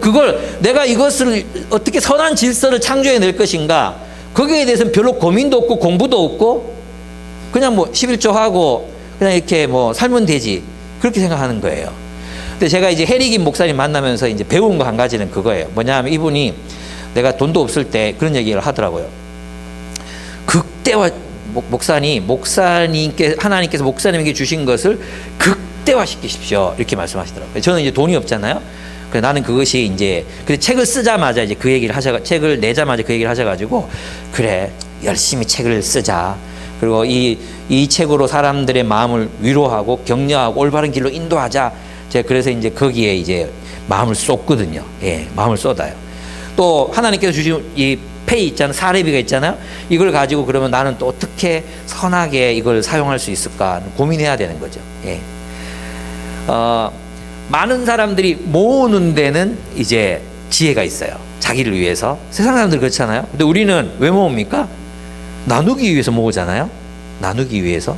그걸 내가 이것을 어떻게 선한 질서를 창조해 낼 것인가? 거기에 대해서는 별로 고민도 없고 공부도 없고 그냥 11조 하고 그냥 이렇게 살면 되지. 그렇게 생각하는 거예요. 근데 제가 이제 해리김 목사님 만나면서 이제 배운 거 한 가지는 그거예요. 뭐냐면 이분이 내가 돈도 없을 때 그런 얘기를 하더라고요. 극대화, 하나님께서 목사님에게 주신 것을 극대화시키십시오. 이렇게 말씀하시더라고요. 저는 이제 돈이 없잖아요. 그래서 나는 그것이 이제, 책을 쓰자마자 이제 책을 내자마자 그 얘기를 하셔가지고, 그래, 열심히 책을 쓰자. 그리고 이 책으로 사람들의 마음을 위로하고 격려하고 올바른 길로 인도하자. 제가 그래서 이제 거기에 이제 마음을 쏟거든요. 예, 마음을 쏟아요. 또 하나님께서 주신 이 페이 있잖아요. 사례비가 있잖아요. 이걸 가지고 그러면 나는 또 어떻게 선하게 이걸 사용할 수 있을까 고민해야 되는 거죠. 예. 많은 사람들이 모으는 데는 이제 지혜가 있어요. 자기를 위해서. 세상 사람들 그렇잖아요. 근데 우리는 왜 모읍니까? 나누기 위해서 모으잖아요. 나누기 위해서.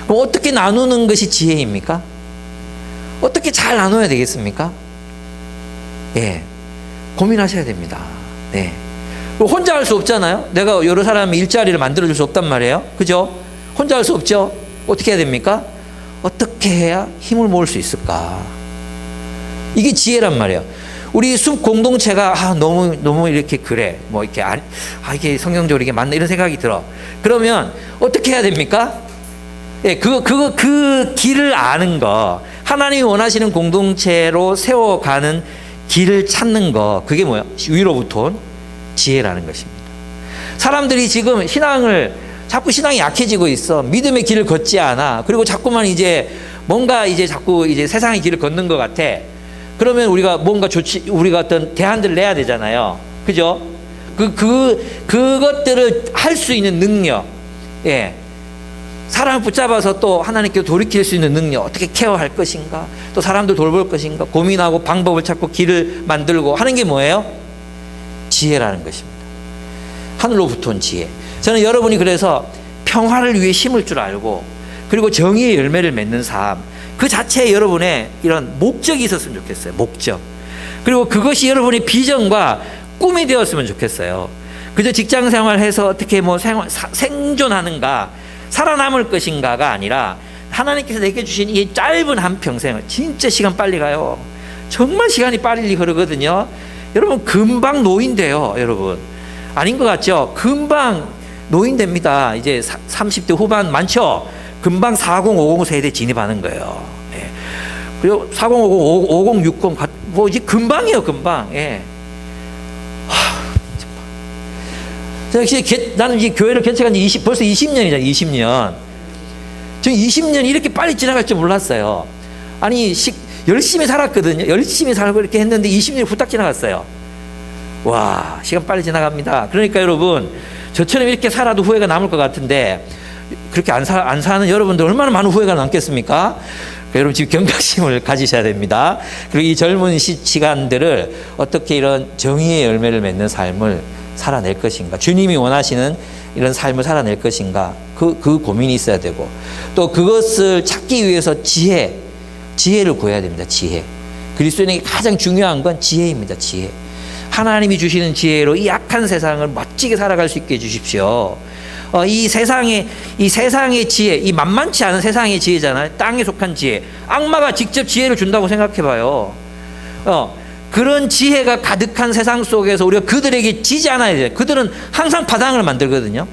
그럼 어떻게 나누는 것이 지혜입니까? 어떻게 잘 나눠야 되겠습니까? 예. 고민하셔야 됩니다. 네. 혼자 할 수 없잖아요. 내가 여러 사람이 일자리를 만들어줄 수 없단 말이에요. 그죠? 혼자 할 수 없죠. 어떻게 해야 됩니까? 어떻게 해야 힘을 모을 수 있을까? 이게 지혜란 말이에요. 우리 숲 공동체가 너무 이렇게 그래. 뭐 이렇게 이게 성경적으로 이게 맞나 이런 생각이 들어. 그러면 어떻게 해야 됩니까? 예, 그 길을 아는 거, 하나님이 원하시는 공동체로 세워가는 길을 찾는 거, 그게 뭐야? 위로부터 온 지혜라는 것입니다. 사람들이 지금 자꾸 신앙이 약해지고 있어. 믿음의 길을 걷지 않아. 그리고 자꾸만 뭔가 자꾸 세상의 길을 걷는 것 같아. 그러면 우리가 우리가 어떤 대안들을 내야 되잖아요. 그죠? 그것들을 할 수 있는 능력, 예. 사람을 붙잡아서 또 하나님께 돌이킬 수 있는 능력, 어떻게 케어할 것인가, 또 사람들 돌볼 것인가, 고민하고 방법을 찾고 길을 만들고 하는 게 뭐예요? 지혜라는 것입니다. 하늘로부터 온 지혜. 저는 여러분이 그래서 평화를 위해 심을 줄 알고, 그리고 정의의 열매를 맺는 삶, 그 자체에 여러분의 이런 목적이 있었으면 좋겠어요. 목적. 그리고 그것이 여러분의 비전과 꿈이 되었으면 좋겠어요. 그저 직장 생활해서 어떻게 생존하는가, 살아남을 것인가가 아니라 하나님께서 내게 주신 이 짧은 한평생을, 진짜 시간 빨리 가요. 정말 시간이 빨리 흐르거든요. 여러분 금방 노인 돼요. 여러분 아닌 것 같죠? 금방 노인 됩니다. 이제 30대 후반 많죠? 금방 40, 50 세대 진입하는 거예요. 예. 그리고 40, 50, 60 뭐 이제 금방이에요. 금방. 예. 나는 이제 교회를 개척한 지 벌써 20년이잖아요. 20년. 저 20년이 이렇게 빨리 지나갈 줄 몰랐어요. 아니, 열심히 살았거든요. 열심히 살고 이렇게 했는데 20년이 후딱 지나갔어요. 와, 시간 빨리 지나갑니다. 그러니까 여러분, 저처럼 이렇게 살아도 후회가 남을 것 같은데, 그렇게 안 사는 여러분들 얼마나 많은 후회가 남겠습니까? 여러분 지금 경각심을 가지셔야 됩니다. 그리고 이 젊은 시간들을 어떻게 이런 정의의 열매를 맺는 삶을 살아낼 것인가, 주님이 원하시는 이런 삶을 살아낼 것인가, 그 고민이 있어야 되고, 또 그것을 찾기 위해서 지혜를 구해야 됩니다. 지혜. 그리스도인에게 가장 중요한 건 지혜입니다. 지혜. 하나님이 주시는 지혜로 이 악한 세상을 멋지게 살아갈 수 있게 해주십시오. 이 세상의 지혜, 이 만만치 않은 세상의 지혜잖아요. 땅에 속한 지혜. 악마가 직접 지혜를 준다고 생각해봐요. 그런 지혜가 가득한 세상 속에서 우리가 그들에게 지지 않아야 돼요. 그들은 항상 파당을 만들거든요.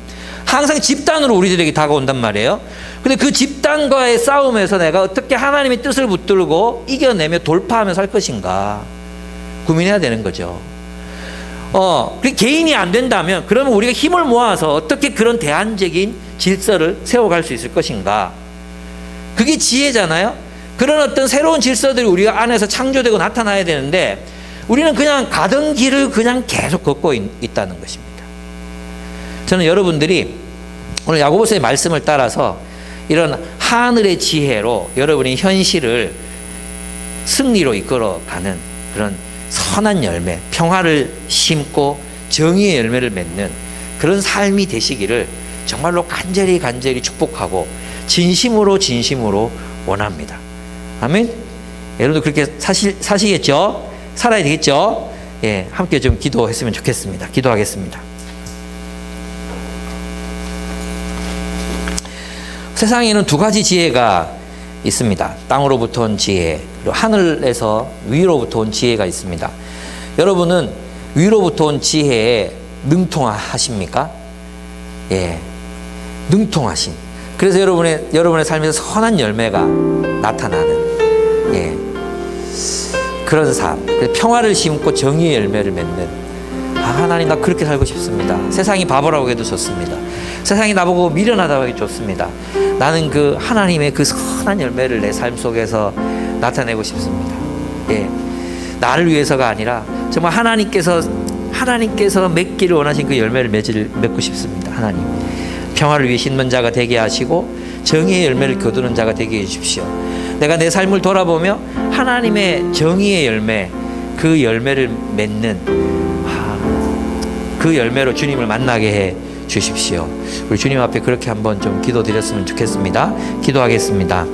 항상 집단으로 우리들에게 다가온단 말이에요. 근데 그 집단과의 싸움에서 내가 어떻게 하나님의 뜻을 붙들고 이겨내며 돌파하며 살 것인가 고민해야 되는 거죠. 그 개인이 안 된다면 그러면 우리가 힘을 모아서 어떻게 그런 대안적인 질서를 세워갈 수 있을 것인가. 그게 지혜잖아요. 그런 어떤 새로운 질서들이 우리가 안에서 창조되고 나타나야 되는데 우리는 그냥 가던 길을 그냥 계속 걷고 있다는 것입니다. 저는 여러분들이 오늘 야고보서의 말씀을 따라서 이런 하늘의 지혜로 여러분이 현실을 승리로 이끌어가는 그런 선한 열매, 평화를 심고 정의의 열매를 맺는 그런 삶이 되시기를 정말로 간절히 축복하고 진심으로 원합니다. 아멘. 여러분도 그렇게 사시겠죠? 살아야 되겠죠? 예, 함께 좀 기도했으면 좋겠습니다. 기도하겠습니다. 세상에는 두 가지 지혜가 있습니다. 땅으로부터 온 지혜, 그리고 하늘에서 위로부터 온 지혜가 있습니다. 여러분은 위로부터 온 지혜에 능통하십니까? 예, 능통하신. 그래서 여러분의 삶에서 선한 열매가 나타나는, 예, 그런 삶. 평화를 심고 정의의 열매를 맺는. 하나님, 나 그렇게 살고 싶습니다. 세상이 바보라고 해도 좋습니다. 세상이 나보고 미련하다고 해도 좋습니다. 나는 그 하나님의 그 선한 열매를 내 삶 속에서 나타내고 싶습니다. 예, 나를 위해서가 아니라 정말 하나님께서 맺기를 원하신 그 열매를 맺고 싶습니다. 하나님, 평화를 위해 심는 자가 되게 하시고 정의의 열매를 거두는 자가 되게 해주십시오. 내가 내 삶을 돌아보며 하나님의 정의의 열매, 그 열매를 맺는 그 열매로 주님을 만나게 해 주십시오. 우리 주님 앞에 그렇게 한번 좀 기도드렸으면 좋겠습니다. 기도하겠습니다.